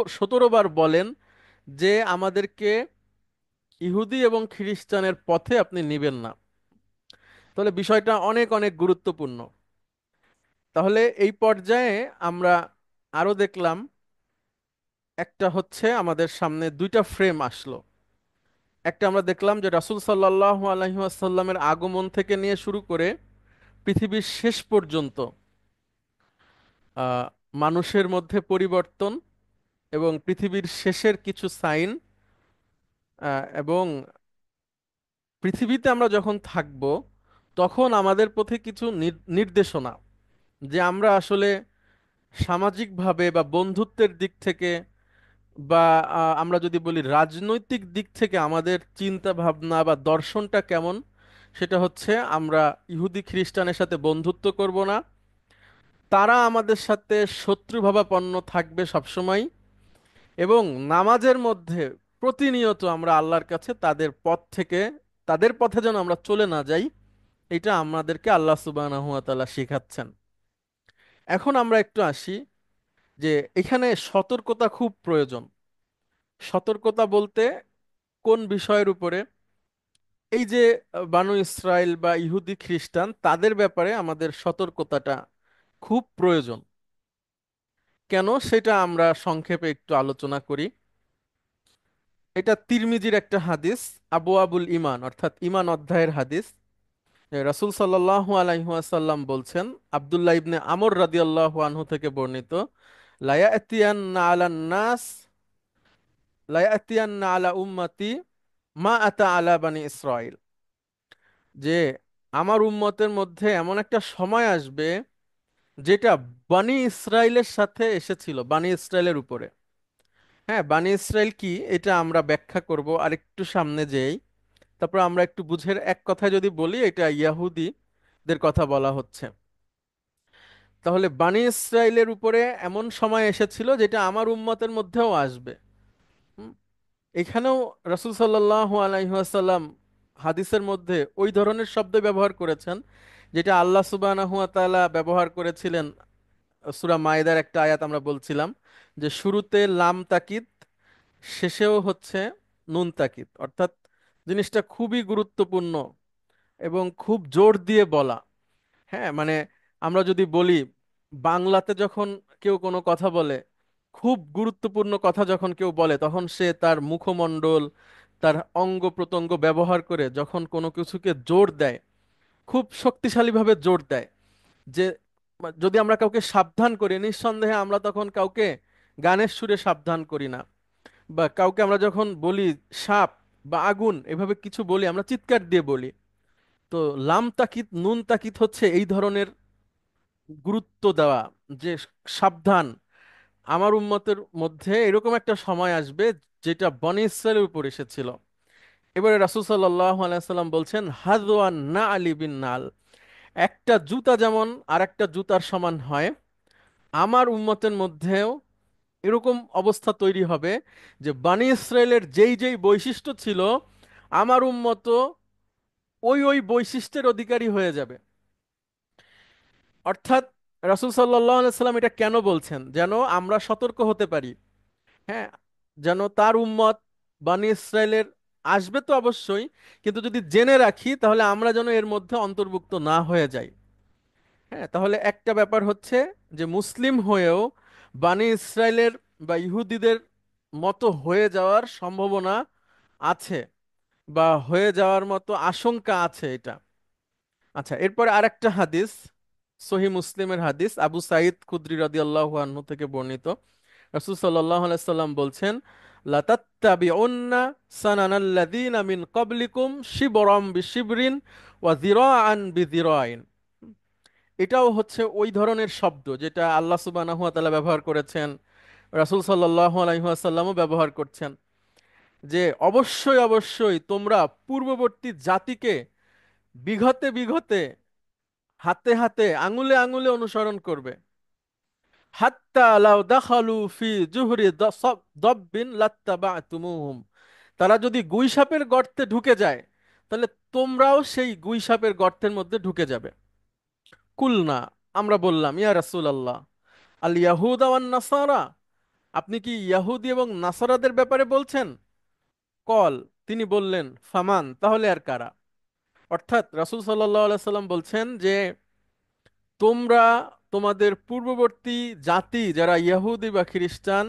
17 বার বলেন যে আমাদেরকে ইহুদি এবং খ্রিস্টানের পথে আপনি নিবেন না। তাহলে বিষয়টা অনেক অনেক গুরুত্বপূর্ণ। তাহলে এই পর্যায়ে আমরা আরো দেখলাম, একটা হচ্ছে আমাদের সামনে দুইটা ফ্রেম আসলো। একটা আমরা দেখলাম যে রাসূল সাল্লাল্লাহু আলাইহি ওয়াসাল্লামের আগমন থেকে নিয়ে শুরু করে পৃথিবীর শেষ পর্যন্ত আহ, মানুষের মধ্যে পরিবর্তন এবং পৃথিবীর শেষের কিছু সাইন এবং পৃথিবীতে আমরা যখন থাকব তখন আমাদের পথে কিছু নির্দেশনা, যে আমরা আসলে সামাজিকভাবে বা বন্ধুত্বের দিক থেকে বা আমরা যদি বলি রাজনৈতিক দিক থেকে আমাদের চিন্তা ভাবনা বা দর্শনটা কেমন, সেটা হচ্ছে আমরা ইহুদি খ্রিস্টানের সাথে বন্ধুত্ব করব না, তারা আমাদের সাথে শত্রুভাবাপন্ন থাকবে সবসময়, এবং নামাজের মধ্যে প্রতিনিয়ত আমরা আল্লাহর কাছে তাদের পথে যেন আমরা চলে না যাই, এটা আমাদেরকে আল্লাহ সুবহানাহু ওয়া তাআলা শিখাচ্ছেন। এখন আমরা একটু আসি যে এখানে সতর্কতা খুব প্রয়োজন। সতর্কতা বলতে কোন বিষয়ের উপরে? এই যে বানু ইসরাইল বা ইহুদি খ্রিস্টান তাদের ব্যাপারে আমাদের সতর্কতাটা খুব প্রয়োজন। কেন, সেটা আমরা সংক্ষেপে একটু আলোচনা করি। এটা তিরমিজির একটা হাদিস, আবু আবুল ইমান অর্থাৎ ইমান অধ্যায়ের হাদিস। রাসূল সাল্লাল্লাহু আলাইহি ওয়াসাল্লাম বলছেন, আব্দুল্লাহ ইবনে আমর রাদিয়াল্লাহু আনহু থেকে বর্ণিত, লায়াতিয়ান্না আলান নাস লায়াতিয়ান্না আলা উম্মতি মা আতা আলা বানি ইসরাইল, যে আমার উম্মতের মধ্যে এমন একটা সময় আসবে যেটা বানি ইসরাইলের সাথে এসেছিল, বানি ইসরাইলের উপরে। হ্যাঁ, বানি ইসরাইল কি এটা আমরা ব্যাখ্যা করব আরেকটু সামনে যেই। তারপর আমরা একটু বুঝের এক কথায় যদি বলি, এটা ইয়াহুদিদের কথা বলা হচ্ছে। তাহলে বানি ইসরাইলের উপরে এমন সময় এসেছিল যেটা আমার উম্মতের মধ্যেও আসবে। হুম, এখানেও রাসূল সাল্লাল্লাহু আলাইহি ওয়াসাল্লাম হাদিসের মধ্যে ওই ধরনের শব্দ ব্যবহার করেছেন যেটা আল্লাহ সুবহানাহু ওয়া তাআলা ব্যবহার করেছিলেন। সূরা মায়েদার একটা আয়াত আমরা বলছিলাম যে শুরুতে লাম তাকিদ, শেষেও হচ্ছে নুন তাকিদ, অর্থাৎ জিনিসটা খুবই গুরুত্বপূর্ণ এবং খুব জোর দিয়ে বলা। হ্যাঁ, মানে আমরা যদি বলি বাংলাতে যখন কেউ কোনো কথা বলে, খুব গুরুত্বপূর্ণ কথা যখন কেউ বলে, তখন সে তার মুখমণ্ডল, তার অঙ্গ প্রত্যঙ্গ ব্যবহার করে যখন কোনো কিছুকে জোর দেয়, খুব শক্তিশালীভাবে জোর দেয়। যে যদি আমরা কাউকে সাবধান করি, নিঃসন্দেহে আমরা তখন কাউকে গানের সুরে সাবধান করি না। বা কাউকে আমরা যখন বলি সাপ বা আগুন, এভাবে কিছু বলি, আমরা চিৎকার দিয়ে বলি। তো লাম তাকিদ নুন তাকিদ হচ্ছে এই ধরনের গুরুত্ব দেওয়া, যে সাবধান, আমার উম্মতের মধ্যে এরকম একটা সময় আসবে যেটা বনী ইসরায়েলের উপর এসেছিল। এবারে রাসূল সাল্লাল্লাহু আলাইহি সাল্লাম বলছেন, হাযওয়ান না আলি বিন নাল, একটা জুতা যেমন আর একটা জুতার সমান হয়, আমার উম্মতের মধ্যেও এরকম অবস্থা তৈরি হবে যে বানি ইসরায়েলের যেই যেই বৈশিষ্ট্য ছিল, আমার উম্মত ওই ওই বৈশিষ্ট্যের অধিকারী হয়ে যাবে। অর্থাৎ রাসূল সাল্লাল্লাহু আলাইহি সাল্লাম এটা কেন বলছেন? যেন আমরা সতর্ক হতে পারি। হ্যাঁ, যেন তার উম্মত বানি ইসরায়েলের আসবে তো অবশ্যই, কিন্তু যদি জেনে রাখি তাহলে আমরা যেন এর মধ্যে অন্তর্ভুক্ত না হয়ে যাই। হ্যাঁ, তাহলে একটা ব্যাপার হচ্ছে যে মুসলিম হয়েও বানি ইসরায়েলের বা ইহুদিদের মতো হয়ে যাওয়ার সম্ভাবনা আছে, বা হয়ে যাওয়ার মতো আশঙ্কা আছে এটা। আচ্ছা, এরপরে আরেকটা হাদিস, সহিহ মুসলিমের হাদিস, আবু সাঈদ খুদরি রাদিয়াল্লাহু আনহু থেকে বর্ণিত। রাসূল সাল্লাল্লাহু আলাইহি সাল্লাম বলছেন, লাতাত্তাবিউন্না সানানাল্লাযীনা মিন ক্বাবলিকুম শিবরাম বিশিবরিন ওয়া যিরাআন বিযিরাইন। এটাও হচ্ছে ওই ধরনের শব্দ যেটা আল্লাহ সুবহানাহু ওয়া তাআলা ব্যবহার করেছেন, রাসূল সাল্লাল্লাহু আলাইহি ওয়াসাল্লামও ব্যবহার করছেন, যে অবশ্যই অবশ্যই তোমরা পূর্ববর্তী জাতিকে বিঘতে বিঘতে, হাতে হাতে, আঙুলে আঙুলে অনুসরণ করবে। হাত্তা লাউ দাখালু ফি জুহরি দব্বিন লাত্তাবা'তুমুহুম, তারা যদি গুইসাপের গর্তে ঢুকে যায় তাহলে তোমরাও সেই গুইসাপের গর্তের মধ্যে ঢুকে যাবে। কুলনা, আমরা বললাম, ইয়া রাসূলুল্লাহ, আল ইয়াহুদা ওয়ান নাসারা, আপনি কি ইয়াহুদি এবং নাসারাদের ব্যাপারে বলছেন? কল, তিনি বললেন, ফামান, তাহলে আর কারা? অর্থাৎ রাসূল সাল্লাল্লাহু আলাইহি সাল্লাম বলছেন যে তোমরা তোমাদের পূর্ববর্তী জাতি যারা ইহুদি বা খ্রিস্টান,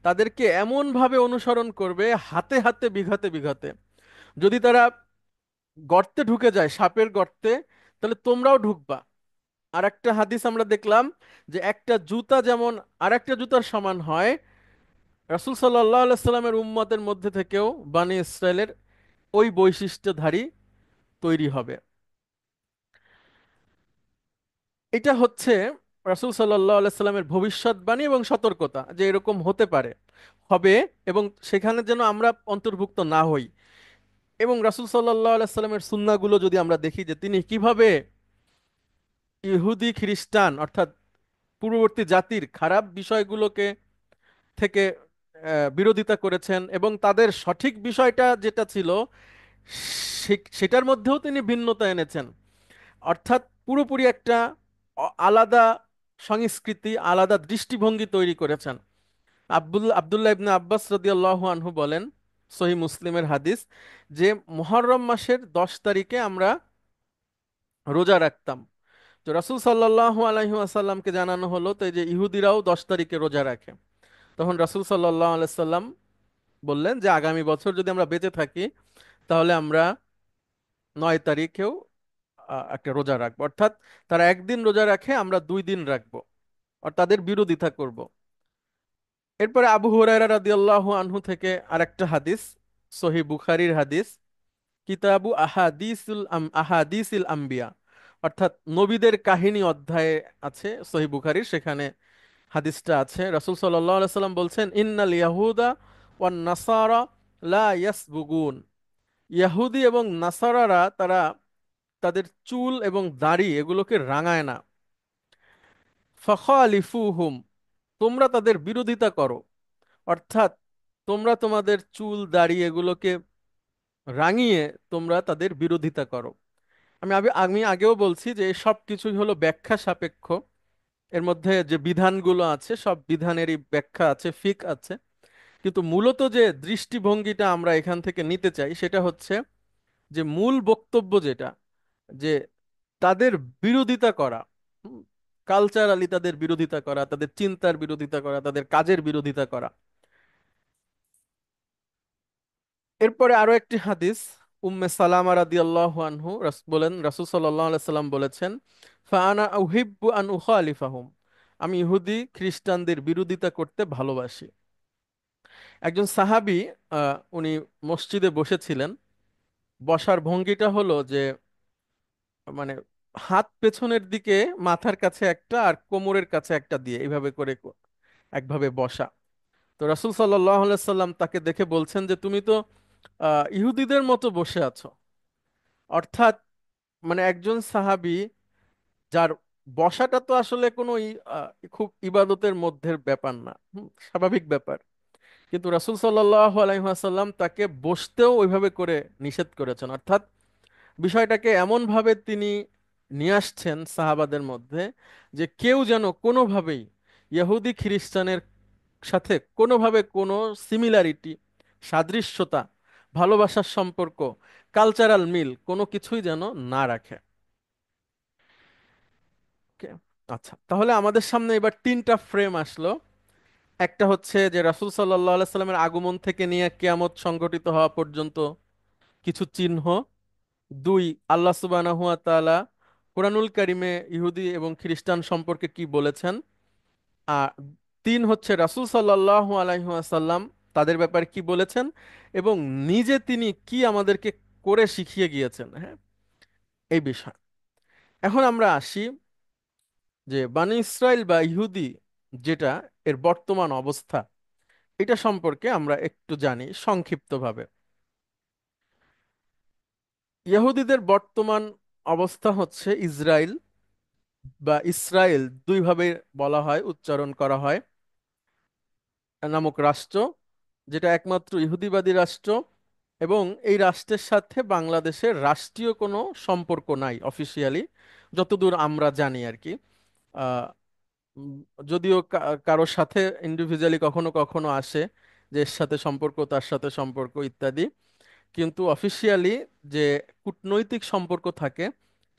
তাদেরকে এমন ভাবে অনুসরণ করবে, হাতে হাতে বিঘাতে বিঘাতে। যদি তারা গর্তে ঢুকে যায়, সাপের গর্তে, তাহলে তোমরাও ঢুকবা। আর একটা হাদিস আমরা দেখলাম যে একটা জুতা যেমন আর একটা জুতার সমান হয়, রাসূল সাল্লাল্লাহু আলাইহি সাল্লামের উম্মতের মধ্যে থেকেও বানি ইসরায়েলের ওই বৈশিষ্ট্যধারী তৈরি হবে। এটা হচ্ছে রাসূল সাল্লাল্লাহু আলাইহি সাল্লামের ভবিষ্যৎবাণী এবং সতর্কতা যে এরকম হতে পারে, হবে, এবং সেখানে যেন আমরা অন্তর্ভুক্ত না হই। এবং রাসূল সাল্লাল্লাহু আলাইহি সাল্লামের সুন্নাহগুলো যদি আমরা দেখি যে তিনি কিভাবে ইহুদি খ্রিস্টান অর্থাৎ পূর্ববর্তী জাতির খারাপ বিষয়গুলোকে থেকে বিরোধিতা করেছেন এবং তাদের সঠিক বিষয়টা যেটা ছিল সেটার মধ্যেও তিনি ভিন্নতা এনেছেন। অর্থাৎ পুরোপুরি একটা আলাদা সংস্কৃতি, আলাদা দৃষ্টিভঙ্গি তৈরি করেছেন। আব্দুল্লাহ ইবনে আব্বাস রাদিয়াল্লাহু আনহু বলেন, সহিহ মুসলিমের হাদিস, যে মুহররম মাসের 10 তারিখে আমরা রোজা রাখতাম। তো রাসূল সাল্লাল্লাহু আলাইহি ওয়াসাল্লামকে জানানো হলো তো এই যে ইহুদিরাও 10 তারিখে রোজা রাখে। তখন রাসূল সাল্লাল্লাহু আলাইহি সাল্লাম বললেন যে আগামী বছর যদি আমরা বেঁচে থাকি তাহলে আমরা 9 তারিখেও একটা রোজা রাখবো, অর্থাৎ তারা একদিন রোজা রাখে, আমরা 2 দিন রাখবো, আর তাদের বিরোধিতা করব। এরপরে আবু হুরায়রা রাদিয়াল্লাহু আনহু থেকে আরেকটা হাদিস, সহিহ বুখারীর হাদিস, কিতাবু আহাদিসিল আম্বিয়া, অর্থাৎ নবীদের কাহিনী অধ্যায়ে আছে সহিহ বুখারীর, সেখানে হাদিসটা আছে। রাসূল সাল্লাল্লাহু আলাইহি সাল্লাম বলছেন, ইন্নাল ইয়াহুদা ওয়ান নাসারা লা ইয়াসবুগুন, ইহুদি এবং নাসারারা তারা তাদের চুল এবং দাড়ি এগুলোকে রাঙায় না। ফাখালিফুহুম, তোমরা তাদের বিরোধিতা করো, অর্থাৎ তোমরা তোমাদের চুল দাড়ি এগুলোকে রাঙিয়ে তোমরা তাদের বিরোধিতা করো। আমি আগেও বলছি যে এই সব কিছুই হলো ব্যাখ্যা সাপেক্ষ। এর মধ্যে যে বিধানগুলো আছে সব বিধানেরই ব্যাখ্যা আছে, ফিক আছে, কিন্তু মূলত যে দৃষ্টিভঙ্গিটা আমরা এখান থেকে নিতে চাই সেটা হচ্ছে যে মূল বক্তব্য যেটা, যে তাদের বিরোধিতা করা, কালচারালি তাদের বিরোধিতা করা, তাদের চিন্তার বিরোধিতা করা, তাদের কাজের বিরোধিতা করা। এরপরে আরো একটি হাদিস, উম্মে সালামা রাদিয়াল্লাহু আনহু বলেন, রাসূল সাল্লাল্লাহু আলাইহি সাল্লাম বলেছেন, ফাআনা উহিব্বু আন উখালিফাহুম, আমি ইহুদি খ্রিস্টানদের বিরোধিতা করতে ভালোবাসি। একজন সাহাবী, উনি মসজিদে বসেছিলেন, বসার ভঙ্গিটা হলো যে মানে হাত পেছনের দিকে, মাথার কাছে একটা আর কোমরের কাছে একটা দিয়ে এইভাবে করে একভাবে বসা। তো রাসূল সাল্লাল্লাহু আলাইহি সাল্লাম তাকে দেখে বলছেন যে তুমি তো ইহুদিদের মতো বসে আছো। অর্থাৎ একজন সাহাবী যার বসাটা তো আসলে কোনো খুব ইবাদতের মধ্যের ব্যাপার না, স্বাভাবিক ব্যাপার, কিন্তু রাসূল সাল্লাল্লাহু আলাইহি ওয়াসাল্লাম তাকে বসতেও ওইভাবে করে নিষেধ করেছেন। অর্থাৎ বিষয়টাকে এমন ভাবে তিনি নিয়ে আসছেন সাহাবাদের মধ্যে যে কেউ যেন কোনোভাবেই ইহুদি খ্রিস্টানের সাথে কোনোভাবে কোনো সিমিলারিটি, সাদৃশ্যতা, ভালোবাসার সম্পর্ক, কালচারাল মিল কোনো কিছুই যেন না রাখে। Okay? আচ্ছা, তাহলে আমাদের সামনে এবার তিনটা ফ্রেম আসলো। একটা হচ্ছে যে রাসূল সাল্লাল্লাহু আলাইহি সাল্লামের আগমন থেকে নিয়ে কিয়ামত সংঘটিত হওয়া পর্যন্ত কিছু চিহ্ন। দুই, আল্লাহ সুবহানাহু ওয়া তাআলা কোরআনুল কারিমে ইহুদি এবং খ্রিস্টান সম্পর্কে কি বলেছেন। আর তিন হচ্ছে রাসূল সাল্লাল্লাহু আলাইহি ওয়াসাল্লাম তাদের ব্যাপারে কি বলেছেন এবং নিজে তিনি কি আমাদেরকে করে শিখিয়ে গিয়েছেন, হ্যাঁ, এই বিষয়। এখন আমরা আসি যে বানি ইসরাইল বা ইহুদি যেটা, এর বর্তমান অবস্থা, এটা সম্পর্কে আমরা একটু জানি সংক্ষিপ্তভাবে। ইহুদিদের বর্তমান অবস্থা হচ্ছে ইসরায়েল বা ইসরায়েল, দুইভাবে বলা হয়, উচ্চারণ করা হয়, নামক রাষ্ট্র, যেটা একমাত্র ইহুদিবাদী রাষ্ট্র এবং এই রাষ্ট্রের সাথে বাংলাদেশের রাষ্ট্রীয় কোনো সম্পর্ক নাই অফিসিয়ালি, যতদূর আমরা জানি আর কি। আহ, উম, যদিও কারোর সাথে ইন্ডিভিজুয়ালি কখনো কখনো আসে, যে এর সাথে সম্পর্ক তার সাথে সম্পর্ক ইত্যাদি, কিন্তু অফিসিয়ালি যে কূটনৈতিক সম্পর্ক থাকে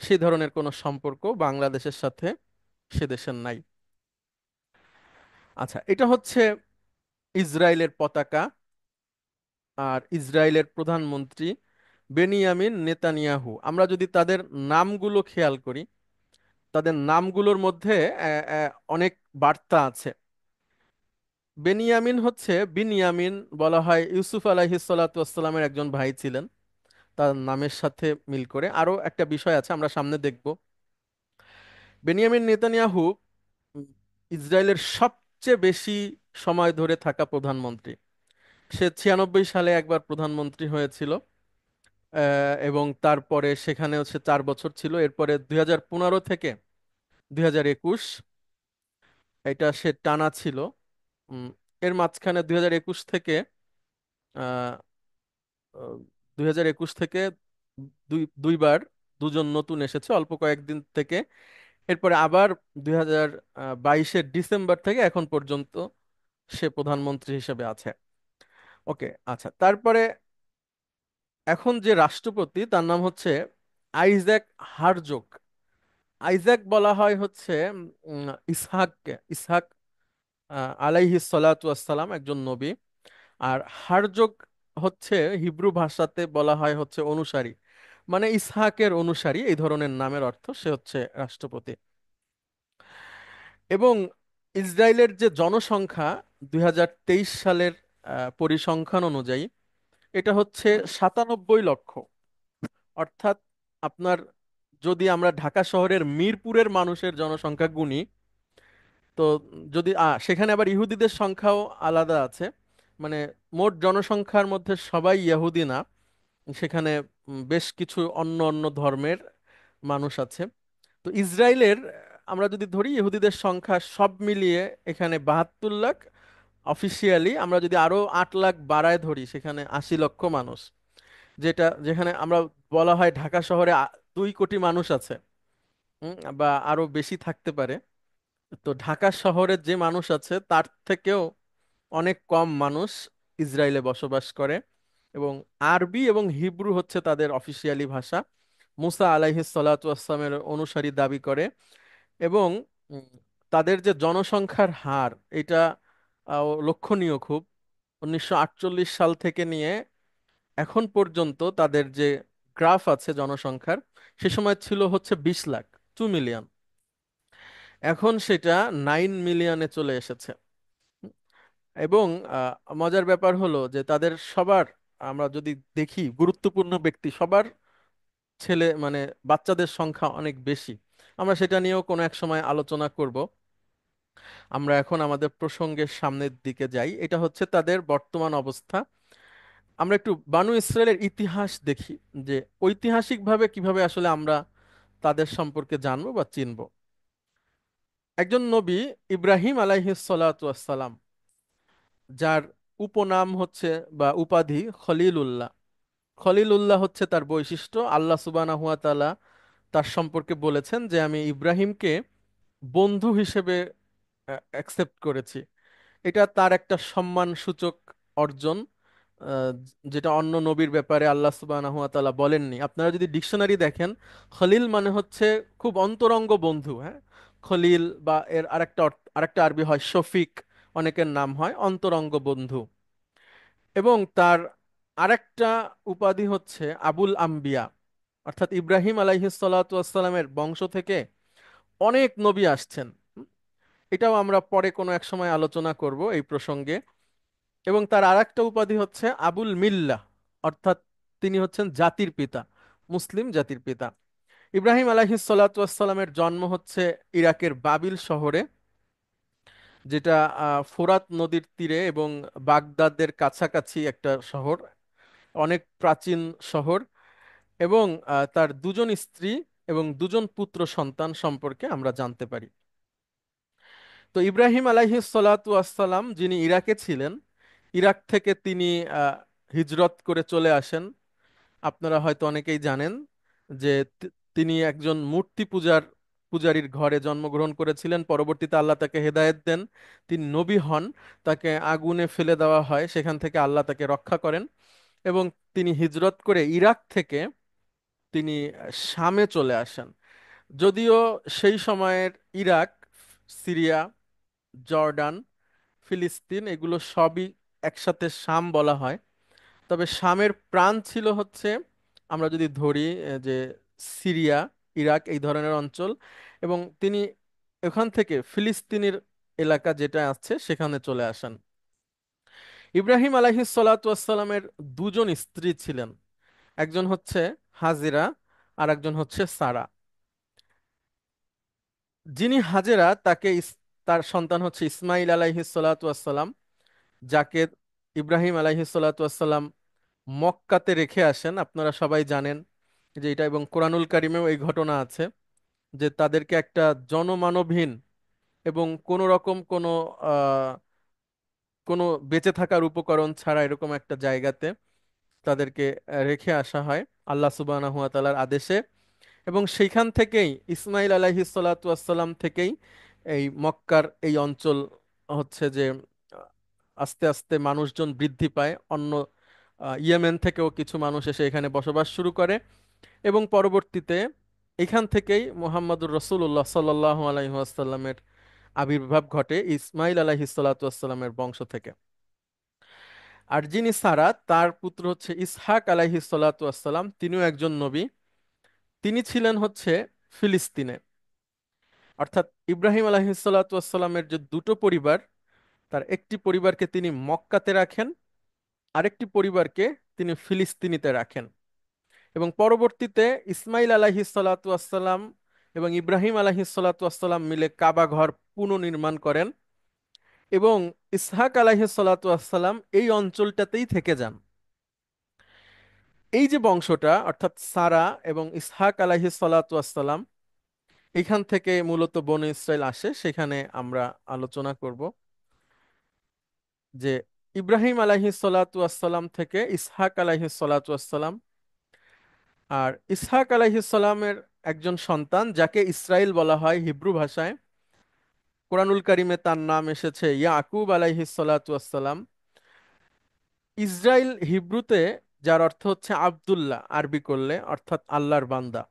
সেই ধরনের কোনো সম্পর্ক বাংলাদেশের সাথে সে দেশের নাই। আচ্ছা, এটা হচ্ছে ইসরায়েলের পতাকা আর ইসরায়েলের প্রধানমন্ত্রী বেনিয়ামিন নেতানিয়াহু। আমরা যদি তাদের নামগুলো খেয়াল করি, তাদের নামগুলোর মধ্যে অনেক বার্তা আছে। বেনিয়ামিন হচ্ছে বিনিয়ামিন বলা হয়, ইউসুফ আলাইহিস সালাতু ওয়াসসালামের একজন ভাই ছিলেন। তার নামের সাথে মিল করে আরো একটা বিষয় আছে, আমরা সামনে দেখব। বেনিয়ামিন নেতানিয়াহু উম, ইসরায়েলের সবচেয়ে বেশি সময় ধরে থাকা প্রধানমন্ত্রী। সে 96 সালে একবার প্রধানমন্ত্রী হয়েছিল, এবং তারপরে সেখানেও সে 4 বছর ছিল। এরপরে 2015 থেকে 2021 এটা সে টানা ছিল। উম, এর মাঝখানে 2021 থেকে আহ 2021 থেকে দুইবার দুজন নতুন এসেছে অল্প কয়েকদিন থেকে। এরপরে আবার 2022-এর ডিসেম্বর থেকে এখন পর্যন্ত সে প্রধানমন্ত্রী হিসেবে আছে। ওকে, আচ্ছা। তারপরে এখন যে রাষ্ট্রপতি তার নাম হচ্ছে আইজ্যাক হারজোগ। আইজ্যাক বলা হয় হচ্ছে ইসহাককে। ইসহাক আলাইহিস সালাতু ওয়াসসালাম একজন নবী। আর হারজোগ হচ্ছে হিব্রু ভাষাতে বলা হয় হচ্ছে অনুসারী, মানে ইসহাকের অনুসারী, এই ধরনের নামের অর্থ। সে হচ্ছে রাষ্ট্রপতি। এবং ইসরায়েলের যে জনসংখ্যা 2023 সালের পরিসংখ্যান অনুযায়ী এটা হচ্ছে 97 লক্ষ। অর্থাৎ আপনার, যদি আমরা ঢাকা শহরের মিরপুরের মানুষের জনসংখ্যা গুনি, তো যদি সেখানে আবার ইহুদিদের সংখ্যাও আলাদা আছে, মানে মোট জনসংখ্যার মধ্যে সবাই ইহুদি না, সেখানে বেশ কিছু অন্য অন্য ধর্মের মানুষ আছে। তো ইসরায়েলের আমরা যদি ধরি ইহুদিদের সংখ্যা সব মিলিয়ে এখানে 72 লাখ। অফিসিয়ালি আমরা যদি আরো 8 লাখ বাড়ায় ধরি, সেখানে 80 লক্ষ মানুষ। যেখানে আমরা বলা হয় ঢাকা শহরে 2 কোটি মানুষ আছে, বা আরো বেশি থাকতে পারে। তো ঢাকা শহরে যে মানুষ আছে তার থেকেও অনেক কম মানুষ ইসরায়েলে বসবাস করে। এবং আরবি এবং হিব্রু হচ্ছে তাদের অফিসিয়ালি ভাষা। মুসা আলাইহিস সালাতু ওয়াসসালামের অনুসারী দাবি করে। এবং উম, তাদের যে জনসংখ্যার হার, এটা লক্ষণীয় খুব। 1948 সাল থেকে নিয়ে এখন পর্যন্ত তাদের যে গ্রাফ আছে জনসংখ্যার, সে সময় ছিল হচ্ছে 20 লাখ, 2 মিলিয়ন। এখন সেটা 9 মিলিয়নে চলে এসেছে। এবং মজার ব্যাপার হলো যে তাদের সবার, আমরা যদি দেখি গুরুত্বপূর্ণ ব্যক্তি সবার ছেলে মানে বাচ্চাদের সংখ্যা অনেক বেশি। আমরা সেটা নিয়েও কোনো এক সময় আলোচনা করব। আমরা এখন আমাদের প্রসঙ্গের সামনের দিকে যাই, এটা হচ্ছে তাদের বর্তমান অবস্থা। আমরা একটু বানু ইসরায়েলের ইতিহাস দেখি, যে ঐতিহাসিকভাবে কিভাবে আসলে আমরা তাদের সম্পর্কে জানবো বা চিনবো। একজন নবী ইব্রাহিম আলাইহিস সালাতু ওয়াসসালাম, যার উপনাম হচ্ছে বা উপাধি খলিলুল্লাহ। খলিলুল্লাহ হচ্ছে তার বৈশিষ্ট্য। আল্লাহ সুবহানাহু ওয়া তাআলা তার সম্পর্কে বলেছেন যে আমি ইব্রাহিমকে বন্ধু হিসেবে অ্যাকসেপ্ট করেছি। এটা তার একটা সম্মানসূচক অর্জন, যেটা অন্য নবীর ব্যাপারে আল্লাহ সুবহানাহু ওয়া তাআলা বলেননি। আপনারা যদি ডিকশনারি দেখেন, খলিল মানে হচ্ছে খুব অন্তরঙ্গ বন্ধু। হ্যাঁ, খলিল বা এর আরেকটা আরবি হয় শফিক, অনেকের নাম হয় অন্তরঙ্গ বন্ধু। এবং তার আরেকটা উপাধি হচ্ছে আবুল আম্বিয়া। অর্থাৎ ইব্রাহিম আলাইহিস সালাতু ওয়াসসালামের বংশ থেকে অনেক নবী আসছেন। এটাও আমরা পরে কোনো এক সময় আলোচনা করব এই প্রসঙ্গে। এবং তার আরেকটা উপাধি হচ্ছে আবুল মিল্লাহ, অর্থাৎ তিনি হচ্ছেন জাতির পিতা, মুসলিম জাতির পিতা। ইব্রাহিম আলাইহিস সালাতু ওয়াসসালামের জন্ম হচ্ছে ইরাকের বাবিল শহরে, যেটা ফোরাত নদীর তীরে এবং বাগদাদের কাছাকাছি একটা শহর, অনেক প্রাচীন শহর। এবং তার দুজন স্ত্রী এবং দুজন পুত্র সন্তান সম্পর্কে আমরা জানতে পারি। তো ইব্রাহিম আলাইহিস সালাতু ওয়াসসালাম যিনি ইরাকে ছিলেন, ইরাক থেকে তিনি আহ, হিজরত করে চলে আসেন। আপনারা হয়তো অনেকেই জানেন যে তিনি একজন পূজারীর ঘরে জন্মগ্রহণ করেছিলেন। পরবর্তীতে আল্লাহ তাকে হেদায়েত দেন, তিনি নবী হন। তাকে আগুনে ফেলে দেওয়া হয়, সেখান থেকে আল্লাহ তাকে রক্ষা করেন। এবং তিনি হিজরত করে ইরাক থেকে তিনি শামে চলে আসেন। যদিও সেই সময়ের ইরাক, সিরিয়া, জর্ডান, ফিলিস্তিন এগুলো সবই একসাথে শাম বলা হয়। তবে শামের প্রাণ ছিল হচ্ছে, আমরা যদি ধরি যে সিরিয়া, ইরাক এই ধরনের অঞ্চল। এবং তিনি এখান থেকে ফিলিস্তিনের এলাকা যেটা আছে সেখানে চলে আসেন। ইব্রাহিম আলাইহিস সালাতু ওয়াসসালামের দুজন স্ত্রী ছিলেন, একজন হচ্ছে হাজিরা আর একজন হচ্ছে সারা। যিনি হাজেরা তার সন্তান হচ্ছে ইসমাইল আলাইহিস সালাতু ওয়াসসালাম, যাকে ইব্রাহিম আলাইহিস সালাতু ওয়াসসালাম মক্কাতে রেখে আসেন। আপনারা সবাই জানেন যে এটা, এবং কোরআনুল কারিমেও এই ঘটনা আছে যে তাদেরকে একটা জনমানবহীন এবং কোনো রকম আহ কোনো বেঁচে থাকার উপকরণ ছাড়া এরকম একটা জায়গাতে তাদেরকে রেখে আসা হয় আল্লাহ সুবহানাহু ওয়া তাআলার আদেশে। এবং সেইখান থেকেই ইসমাইল আলাইহিস সালাতু ওয়াসসালাম থেকেই এই মক্কার এই অঞ্চল হচ্ছে যে আস্তে আস্তে মানুষজন বৃদ্ধি পায়। অন্য ইয়েমেন থেকেও কিছু মানুষ এসে এখানে বসবাস শুরু করে, এবং পরবর্তীতে এখান থেকেই মুহাম্মদুর রসুল্লাহ সাল্লাল্লাহু আলাইহি ওয়াসাল্লামের আবির্ভাব ঘটে ইসমাইল আলাইহিস সালাতু ওয়াসসালামের বংশ থেকে। আর যিনি সারা, তার পুত্র হচ্ছে ইসহাক আলাইহিস সালাতু ওয়াসসালাম, তিনিও একজন নবী। তিনি ছিলেন হচ্ছে ফিলিস্তিনে। অর্থাৎ ইব্রাহিম আলাইহিস সালাতু ওয়াসসালামের যে দুটো পরিবার, তার একটি পরিবারকে তিনি মক্কাতে রাখেন, আরেকটি পরিবারকে তিনি ফিলিস্তিনিতে রাখেন। এবং পরবর্তীতে ইসমাইল আলাইহিস সালাতু ওয়াসসালাম এবং ইব্রাহিম আলাইহিস সালাতু ওয়াসসালাম মিলে কাবা ঘর পুনর্নির্মাণ করেন, এবং ইসহাক আলাইহিস সালাতু ওয়াসসালাম এই অঞ্চলটাতেই থেকে যান। এই যে বংশটা, অর্থাৎ সারা এবং ইসহাক আলাইহিস সালাতু ওয়াসসালাম, এখান থেকে মূলত বনু ইসরাইল আসে। সেখানে আমরা আলোচনা করব যে ইব্রাহিম আলাইহিস সালাতু ওয়াসসালাম থেকে ইসহাক আলাইহিস সালাতু ওয়াসসালাম, আর ইসহাক আলাইহিস সালামের একজন সন্তান যাকে ইসরাইল বলা হয় হিব্রু ভাষায়। কোরআনুল কারিমে তার নাম এসেছে ইয়াকুব আলাইহিস সালাতু ওয়াসসালাম। ইসরাইল হিব্রুতে, যার অর্থ হচ্ছে আব্দুল্লাহ আরবি করলে, অর্থাৎ আল্লাহর বান্দা।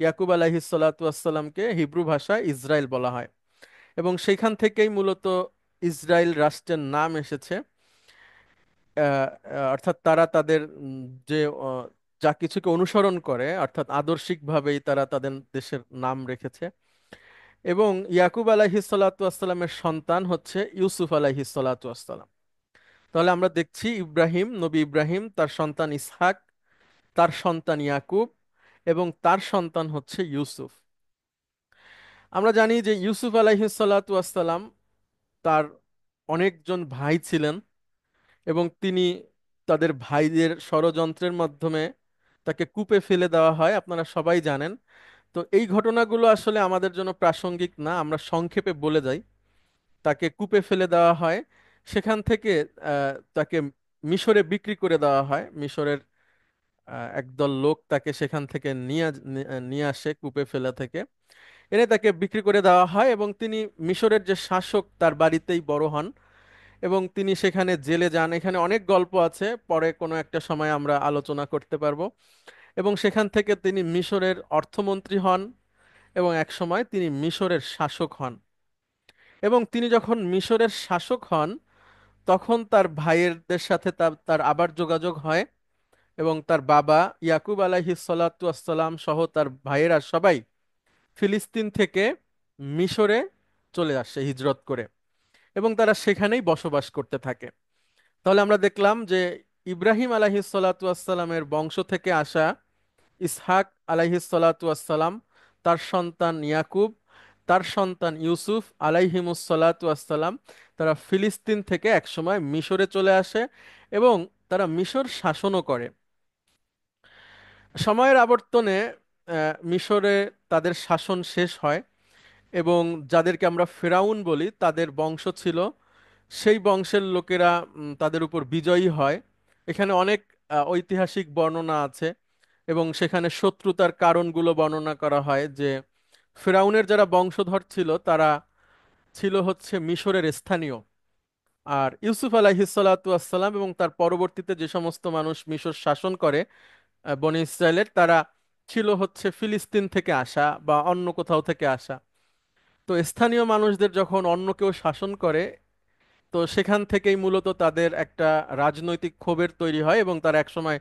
ইয়াকুব আলাইহিস সালাতু ওয়াসসালামকে হিব্রু ভাষায় ইসরাইল বলা হয়, এবং সেইখান থেকেই মূলত ইসরাইল রাষ্ট্রের নাম এসেছে। অর্থাৎ তারা তাদের যে যা কিছুকে অনুসরণ করে, অর্থাৎ আদর্শিকভাবেই তারা তাদের দেশের নাম রেখেছে। এবং ইয়াকুব আলাইহিস সালাতু ওয়াসসালামের সন্তান হচ্ছে ইউসুফ আলাইহিস সালাতু ওয়াসসালাম। তাহলে আমরা দেখছি নবী ইব্রাহিম, তার সন্তান ইসহাক, তার সন্তান ইয়াকুব, এবং তার সন্তান হচ্ছে ইউসুফ। আমরা জানি যে ইউসুফ আলাইহিস সালাতু ওয়াসসালাম, তার অনেকজন ভাই ছিলেন, এবং তিনি তাদের ভাইদের ষড়যন্ত্রের মাধ্যমে তাকে কূপে ফেলে দেওয়া হয়, আপনারা সবাই জানেন। তো এই ঘটনাগুলো আসলে আমাদের জন্য প্রাসঙ্গিক না, আমরা সংক্ষেপে বলে যাই। তাকে কূপে ফেলে দেওয়া হয়, সেখান থেকে তাকে মিশরে বিক্রি করে দেওয়া হয়। মিশরের একদল লোক তাকে সেখান থেকে নিয়ে আসে কূপে ফেলা থেকে, এনে তাকে বিক্রি করে দেওয়া হয়, এবং তিনি মিশরের যে শাসক তার বাড়িতেই বড় হন, এবং তিনি সেখানে জেলে যান। এখানে অনেক গল্প আছে, পরে কোনো একটা সময় আমরা আলোচনা করতে পারবো। এবং সেখান থেকে তিনি মিশরের অর্থমন্ত্রী হন, এবং এক সময় তিনি মিশরের শাসক হন। এবং তিনি যখন মিশরের শাসক হন, তখন তার ভাইয়েরদের সাথে তার আবার যোগাযোগ হয়, এবং তার বাবা ইয়াকুব আলাইহিস সালাতু ওয়াসসালাম সহ তার ভাইয়েরা সবাই ফিলিস্তিন থেকে মিশরে চলে আসে হিজরত করে, এবং তারা সেখানেই বসবাস করতে থাকে। তাহলে আমরা দেখলাম যে ইব্রাহিম আলাইহিস সালাতু ওয়াসসালামের বংশ থেকে আসা ইসহাক আলাইহিস সালাতু ওয়াসসালাম, তার সন্তান ইয়াকুব, তার সন্তান ইউসুফ আলাইহিমুস সালাতু ওয়াসসালাম, তারা ফিলিস্তিন থেকে একসময় মিশরে চলে আসে, এবং তারা মিশর শাসনও করে। সময়ের আবর্তনে মিশরে তাদের শাসন শেষ হয়, এবং যাদেরকে আমরা ফেরাউন বলি তাদের বংশ ছিল, সেই বংশের লোকেরা তাদের উপর বিজয়ী হয়। এখানে অনেক ঐতিহাসিক বর্ণনা আছে, এবং সেখানে শত্রুতার কারণগুলো বর্ণনা করা হয় যে ফেরাউনের যারা বংশধর ছিল তারা ছিল হচ্ছে মিশরের স্থানীয়। আর ইউসুফ আলাইহিস সালাতু ওয়াসসালাম এবং তার পরবর্তীতে যে সমস্ত মানুষ মিশর শাসন করে বনি ইসরায়েলের, তারা ছিল হচ্ছে ফিলিস্তিন থেকে আসা বা অন্য কোথাও থেকে আসা। তো স্থানীয় মানুষদের যখন অন্য কেউ শাসন করে, তো সেখান থেকেই মূলত তাদের একটা রাজনৈতিক ক্ষোভের তৈরি হয়, এবং তারা একসময়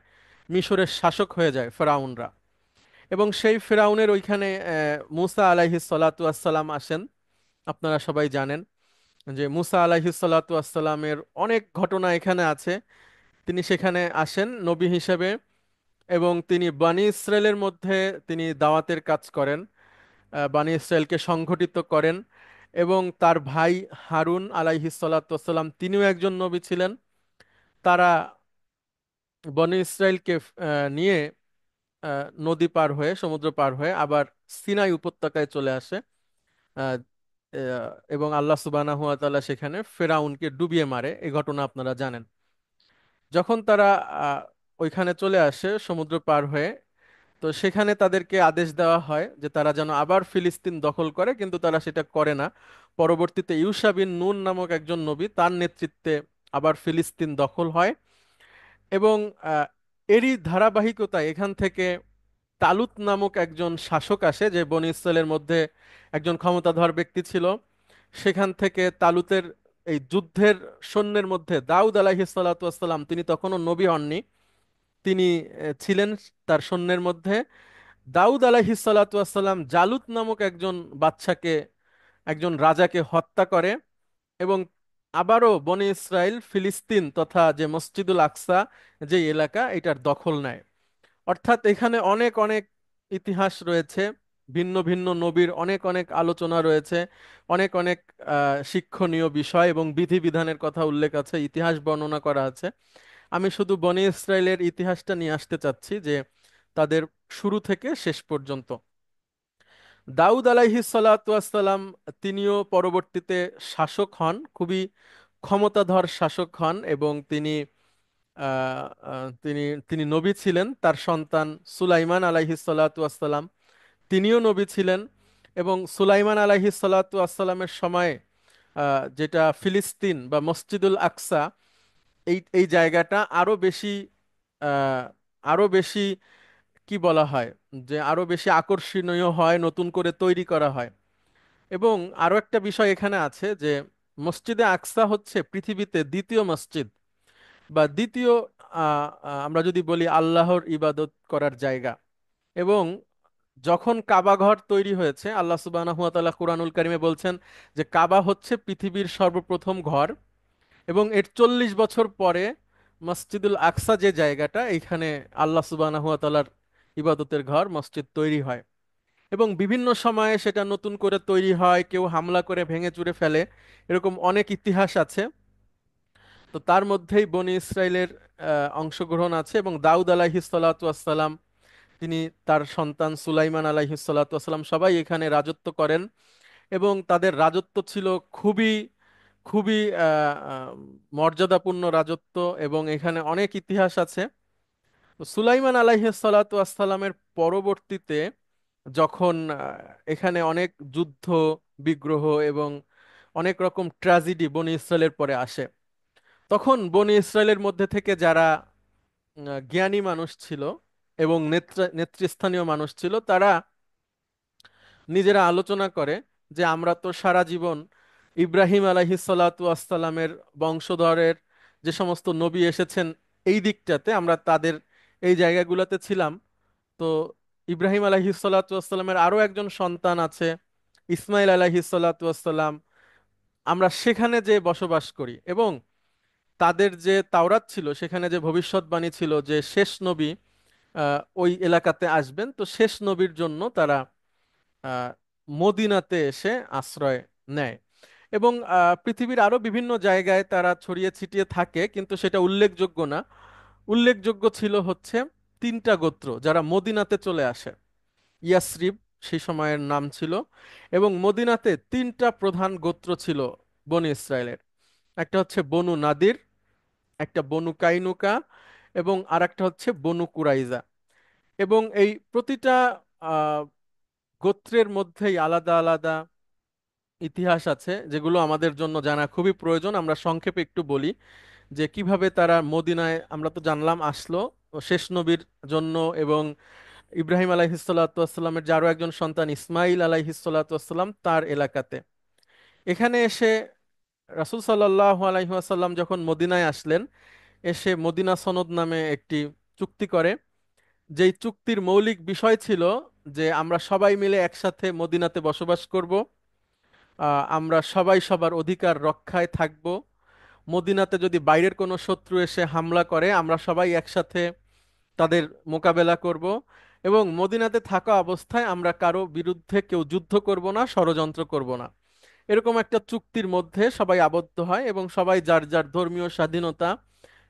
মিশরের শাসক হয়ে যায় ফেরাউনরা। এবং সেই ফেরাউনের ওইখানে মুসা আলাইহিস সালাতু ওয়াসসালাম আসেন, আপনারা সবাই জানেন। যে মুসা আলাইহিসসালাতু আসসালামের অনেক ঘটনা এখানে আছে। তিনি সেখানে আসেন নবী হিসেবে, এবং তিনি বানি ইসরায়েলের মধ্যে তিনি দাওয়াতের কাজ করেন, বানি ইসরায়েলকে সংগঠিত করেন। এবং তার ভাই হারুন আলাইহিসসালাতু আসসালাম তিনিও একজন নবী ছিলেন। তারা বনি ইসরায়েলকে নিয়ে নদী পার হয়ে, সমুদ্র পার হয়ে আবার সিনাই উপত্যকায় চলে আসে। আহ, এবং আল্লাহ সুবহানাহু ওয়া তাআলা সেখানে ফেরাউনকে ডুবিয়ে মারে, এই ঘটনা আপনারা জানেন। যখন তারা আহ, ওইখানে চলে আসে সমুদ্র পার হয়ে, তো সেখানে তাদেরকে আদেশ দেওয়া হয় যে তারা যেন আবার ফিলিস্তিন দখল করে, কিন্তু তারা সেটা করে না। পরবর্তীতে ইউশা বিন নুন নামক একজন নবী, তার নেতৃত্বে আবার ফিলিস্তিন দখল হয়। এবং আহ, এরই ধারাবাহিকতায় এখান থেকে তালুত নামক একজন শাসক আসে, যে বনি ইসরায়েলের মধ্যে একজন ক্ষমতাধর ব্যক্তি ছিল। সেখান থেকে তালুতের এই যুদ্ধের সৈন্যের মধ্যে দাউদ আলাইহিস সালাতু ওয়াসসালাম, তিনি তখনও নবী হননি, তিনি ছিলেন তার সৈন্যের মধ্যে। দাউদ আলাইহিস সালাতু ওয়াসসালাম জালুত নামক একজন বাদশাকে, একজন রাজাকে হত্যা করে, এবং আবারও বনি ইসরাইল ফিলিস্তিন তথা যে মসজিদুল আকসা, যে এলাকা, এটার দখল নেয়। অর্থাৎ এখানে অনেক অনেক ইতিহাস রয়েছে, ভিন্ন ভিন্ন নবীর অনেক অনেক আলোচনা রয়েছে, অনেক অনেক শিক্ষণীয় বিষয় এবং বিধিবিধানের কথা উল্লেখ আছে, ইতিহাস বর্ণনা করা আছে। আমি শুধু বনি ইসরায়েলের ইতিহাসটা নিয়ে আসতে চাচ্ছি, যে তাদের শুরু থেকে শেষ পর্যন্ত। দাউদ আলাইহিস সালাতু ওয়াসসালাম তিনিও পরবর্তীতে শাসক হন, খুবই ক্ষমতাধর শাসক হন, এবং তিনি আহ, আহ, তিনি তিনি নবী ছিলেন। তার সন্তান সুলাইমান আলাইহিস সালাতু ওয়াসসালাম, তিনিও নবী ছিলেন। এবং সুলাইমান আলাইহিস সালাতু ওয়াসসালামের সময়ে যেটা ফিলিস্তিন বা মসজিদুল আকসা, এই এই জায়গাটা আহ, আরো বেশি কি বলা হয়, যে আরো বেশি আকর্ষণীয় হয়, নতুন করে তৈরি করা হয়। এবং আরো একটা বিষয় এখানে আছে, যে মসজিদে আকসা হচ্ছে পৃথিবীতে দ্বিতীয় মসজিদ, বা দ্বিতীয় আমরা যদি বলি আল্লাহর ইবাদত করার জায়গা। এবং যখন কাবা ঘর তৈরি হয়েছে, আল্লাহ সুবহানাহু ওয়া তাআলা কুরআনুল কারিমে বলছেন যে কাবা হচ্ছে পৃথিবীর সর্বপ্রথম ঘর। এবং এর 40 বছর পরে মসজিদুল আকসা, যে জায়গাটা, এখানে আল্লাহ সুবহানাহু ওয়া তাআলার ইবাদতের ঘর মসজিদ তৈরি হয়। এবং বিভিন্ন সময়ে সেটা নতুন করে তৈরি হয়, কেউ হামলা করে ভেঙে চুরে ফেলে, এরকম অনেক ইতিহাস আছে। তো তার মধ্যেই বনি ইসরায়েলের অংশগ্রহণ আছে। এবং দাউদ আলাইহিস সালাতু ওয়াসসালাম, তিনি, তার সন্তান সুলাইমান আলাইহিস সালাতু ওয়াসসালাম সবাই এখানে রাজত্ব করেন। এবং তাদের রাজত্ব ছিল খুবই খুবই মর্যাদাপূর্ণ রাজত্ব, এবং এখানে অনেক ইতিহাস আছে। তো সুলাইমান আলাইহিস সালাতু ওয়াসসালামের পরবর্তীতে যখন এখানে অনেক যুদ্ধ বিগ্রহ এবং অনেক রকম ট্র্যাজেডি বনি ইসরায়েলের পরে আসে, তখন বনি ইসরায়েলের মধ্যে থেকে যারা জ্ঞানী মানুষ ছিল এবং নেতৃস্থানীয় মানুষ ছিল, তারা নিজেরা আলোচনা করে যে আমরা তো সারা জীবন ইব্রাহিম আলাইহিসসালাতু আসসালামের বংশধরের যে সমস্ত নবী এসেছেন এই দিকটাতে, আমরা তাদের এই জায়গাগুলোতে ছিলাম। তো ইব্রাহিম আলাইহিসসালাতু আসসালামের আরো একজন সন্তান আছে, ইসমাইল আলাইহিসসালাতু আসসালাম, আমরা সেখানে যে বসবাস করি। এবং তাদের যে তাওরাত ছিল, সেখানে যে ভবিষ্যৎবাণী ছিল যে শেষ নবী ওই এলাকাতে আসবেন, তো শেষ নবীর জন্য তারা আহ, মদিনাতে এসে আশ্রয় নেয়। এবং পৃথিবীর আরো বিভিন্ন জায়গায় তারা ছড়িয়ে ছিটিয়ে থাকে, কিন্তু সেটা উল্লেখযোগ্য না। উল্লেখযোগ্য ছিল হচ্ছে 3টা গোত্র যারা মদিনাতে চলে আসে। ইয়াসরিব সেই সময়ের নাম ছিল। এবং মদিনাতে 3টা প্রধান গোত্র ছিল বনি ইসরায়েলের। একটা হচ্ছে বনু নাদির, একটা বনু কাইনুকা, এবং আরেকটা হচ্ছে বনু কুরাইজা। এবং এই প্রতিটা আহ, গোত্রের মধ্যেই আলাদা আলাদা ইতিহাস আছে, যেগুলো আমাদের জন্য জানা খুবই প্রয়োজন। আমরা সংক্ষেপে একটু বলি যে কিভাবে তারা মদিনায়, আমরা তো জানলাম, আসলো শেষ নবীর জন্য, এবং ইব্রাহিম আলাইহিসসালামের যে আরো একজন সন্তান ইসমাইল আলাইহিসসালাম তার এলাকাতে। এখানে এসে রাসূল সাল্লাল্লাহু আলাইহি ওয়াসাল্লাম যখন মদিনায় আসলেন, এসে মদিনা সনদ নামে একটি চুক্তি করে, যেই চুক্তির মৌলিক বিষয় ছিল যে আমরা সবাই মিলে একসাথে মদিনাতে বসবাস করব। আমরা সবাই সবার অধিকার রক্ষায় থাকব। মদিনাতে যদি বাইরের কোনো শত্রু এসে হামলা করে আমরা সবাই একসাথে তাদের মোকাবেলা করব, এবং মদিনাতে থাকা অবস্থায় আমরা কারো বিরুদ্ধে কেউ যুদ্ধ করব না, ষড়যন্ত্র করব না। এরকম একটা চুক্তির মধ্যে সবাই আবদ্ধ হয় এবং সবাই যার যার ধর্মীয় স্বাধীনতা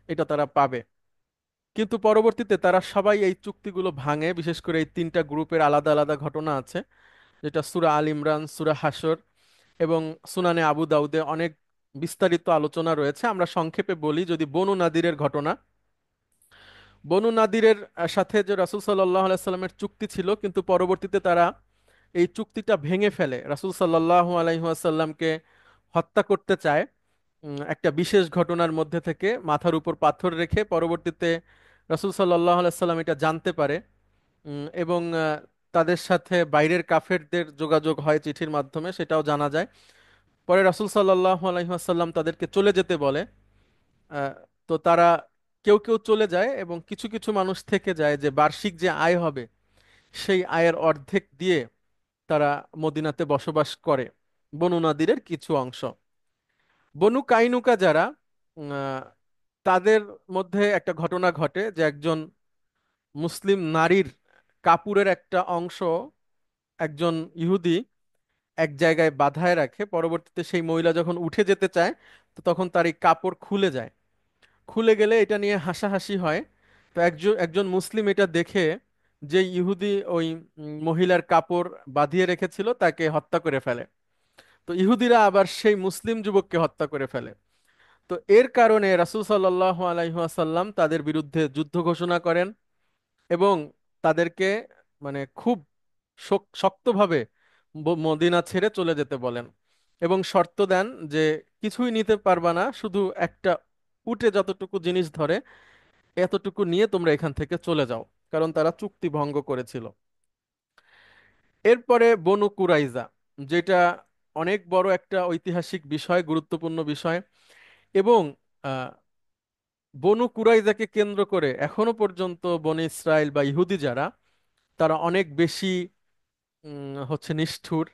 এটা তারা পাবে। কিন্তু পরবর্তীতে তারা সবাই এই চুক্তিগুলো ভাঙে, বিশেষ করে এই তিনটা গ্রুপের আলাদা আলাদা ঘটনা আছে, যেটা সূরা আল ইমরান, সূরা হাসর এবং সুনানে আবু দাউদে অনেক বিস্তারিত আলোচনা রয়েছে। আমরা সংক্ষেপে বলি, যদি বনু নাদিরের ঘটনা। বনু নাদিরের সাথে যে রাসূল সাল্লাল্লাহু আলাইহি সাল্লামের চুক্তি ছিল, কিন্তু পরবর্তীতে তারা এই চুক্তিটা ভেঙে ফেলে, রাসূল সাল্লাল্লাহু আলাইহি ওয়াসাল্লামকে হত্যা করতে চায়। একটা বিশেষ ঘটনার মধ্যে থেকে মাথার উপর পাথর রেখে পরবর্তীতে রাসূল সাল্লাল্লাহু আলাইহি সাল্লাম এটা জানতে পারে, এবং তাদের সাথে বাইরের কাফেরদের যোগাযোগ হয় চিঠির মাধ্যমে, সেটাও জানা যায়। পরে রাসূল সাল্লাল্লাহু আলাইহি ওয়াসাল্লাম তাদেরকে চলে যেতে বলে। আহ, তো তারা কেউ কেউ চলে যায় এবং কিছু কিছু মানুষ থেকে যায়, যে বার্ষিক যে আয় হবে সেই আয়ের অর্ধেক দিয়ে তারা মদিনাতে বসবাস করে, বনু নাদিরের কিছু অংশ। বনু কাইনুকা যারা, তাদের মধ্যে একটা ঘটনা ঘটে যে একজন মুসলিম নারীর কাপড়ের একটা অংশ একজন ইহুদি এক জায়গায় বাঁধায় রাখে। পরবর্তীতে সেই মহিলা যখন উঠে যেতে চায়, তো তখন তার এই কাপড় খুলে যায়। খুলে গেলে এটা নিয়ে হাসাহাসি হয়। তো একজন একজন মুসলিম এটা দেখে, যে ইহুদি ওই মহিলার কাপড় বাঁধিয়ে রেখেছিল তাকে হত্যা করে ফেলে। তো ইহুদিরা আবার সেই মুসলিম যুবককে হত্যা করে ফেলে। তো এর কারণে রাসূল সাল্লাল্লাহু আলাইহি ওয়াসাল্লাম তাদের বিরুদ্ধে যুদ্ধ ঘোষণা করেন এবং তাদেরকে মানে খুব শক্তভাবে মদিনা ছেড়ে চলে যেতে বলেন, এবং শর্ত দেন যে কিছুই নিতে পারবা না, শুধু একটা উটে যতটুকু জিনিস ধরে এতটুকু নিয়ে তোমরা এখান থেকে চলে যাও, কারণ তারা চুক্তি ভঙ্গ করেছিল। এরপরে বনু কুরাইজা, যেটা অনেক বড় একটা ঐতিহাসিক বিষয়, গুরুত্বপূর্ণ বিষয়। এবং আহ, বনু কুরাইজাকে কেন্দ্র করে এখনো পর্যন্ত বনে ইসরায়েল বা ইহুদি যারা, তারা অনেক বেশি হচ্ছে নিষ্ঠুর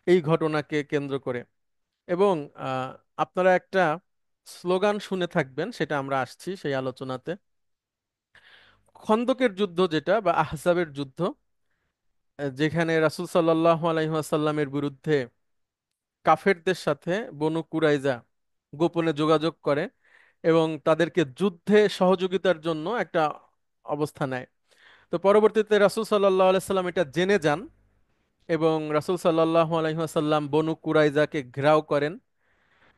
এই ঘটনাকে কেন্দ্র করে। এবং আহ, আপনারা একটা স্লোগান শুনে থাকবেন, সেটা আমরা আসছি সেই আলোচনাতে। খন্দকের যুদ্ধ যেটা বা আহজাবের যুদ্ধ, যেখানে রাসূল সাল্লাল্লাহু আলাইহি ওয়াসাল্লামের বিরুদ্ধে কাফেরদের সাথে বনু কুরাইজা গোপনে যোগাযোগ করে এবং তাদেরকে যুদ্ধে সহযোগিতার জন্য একটা অবস্থা নেয়। তো পরবর্তীতে রাসূল সাল্লাল্লাহু আলাইহি সাল্লাম এটা জেনে যান এবং রাসূল সাল্লাল্লাহু আলাইহি ওয়াসাল্লাম বনু কুরাইজাকে ঘেরাও করেন।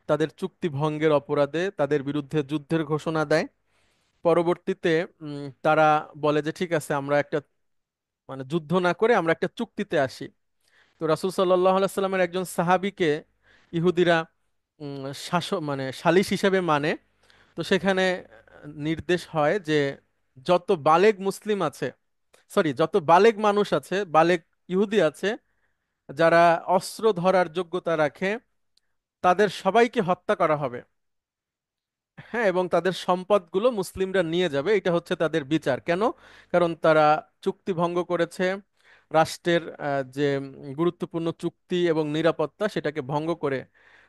তাদের চুক্তি ভঙ্গের অপরাধে তাদের বিরুদ্ধে যুদ্ধের ঘোষণা দেয়। পরবর্তীতে তারা বলে যে ঠিক আছে, আমরা একটা মানে যুদ্ধ না করে আমরা একটা চুক্তিতে আসি। তো রাসূল সাল্লাল্লাহু আলাইহি সাল্লামের একজন সাহাবীকে ইহুদিরা শাসক মানে সালিস হিসেবে মানে। তো সেখানে নির্দেশ হয় যে যত বালেগ মুসলিম আছে, সরি, যত বালেগ মানুষ আছে, বালেগ ইহুদি আছে, যারা অস্ত্র ধরার যোগ্যতা রাখে, তাদের সবাইকে হত্যা করা হবে। হ্যাঁ, এবং তাদের সম্পদগুলো মুসলিমরা নিয়ে যাবে, এটা হচ্ছে তাদের বিচার। কেন? কারণ তারা চুক্তি ভঙ্গ করেছে, রাষ্ট্রের যে গুরুত্বপূর্ণ চুক্তি এবং নিরাপত্তা সেটাকে ভঙ্গ করে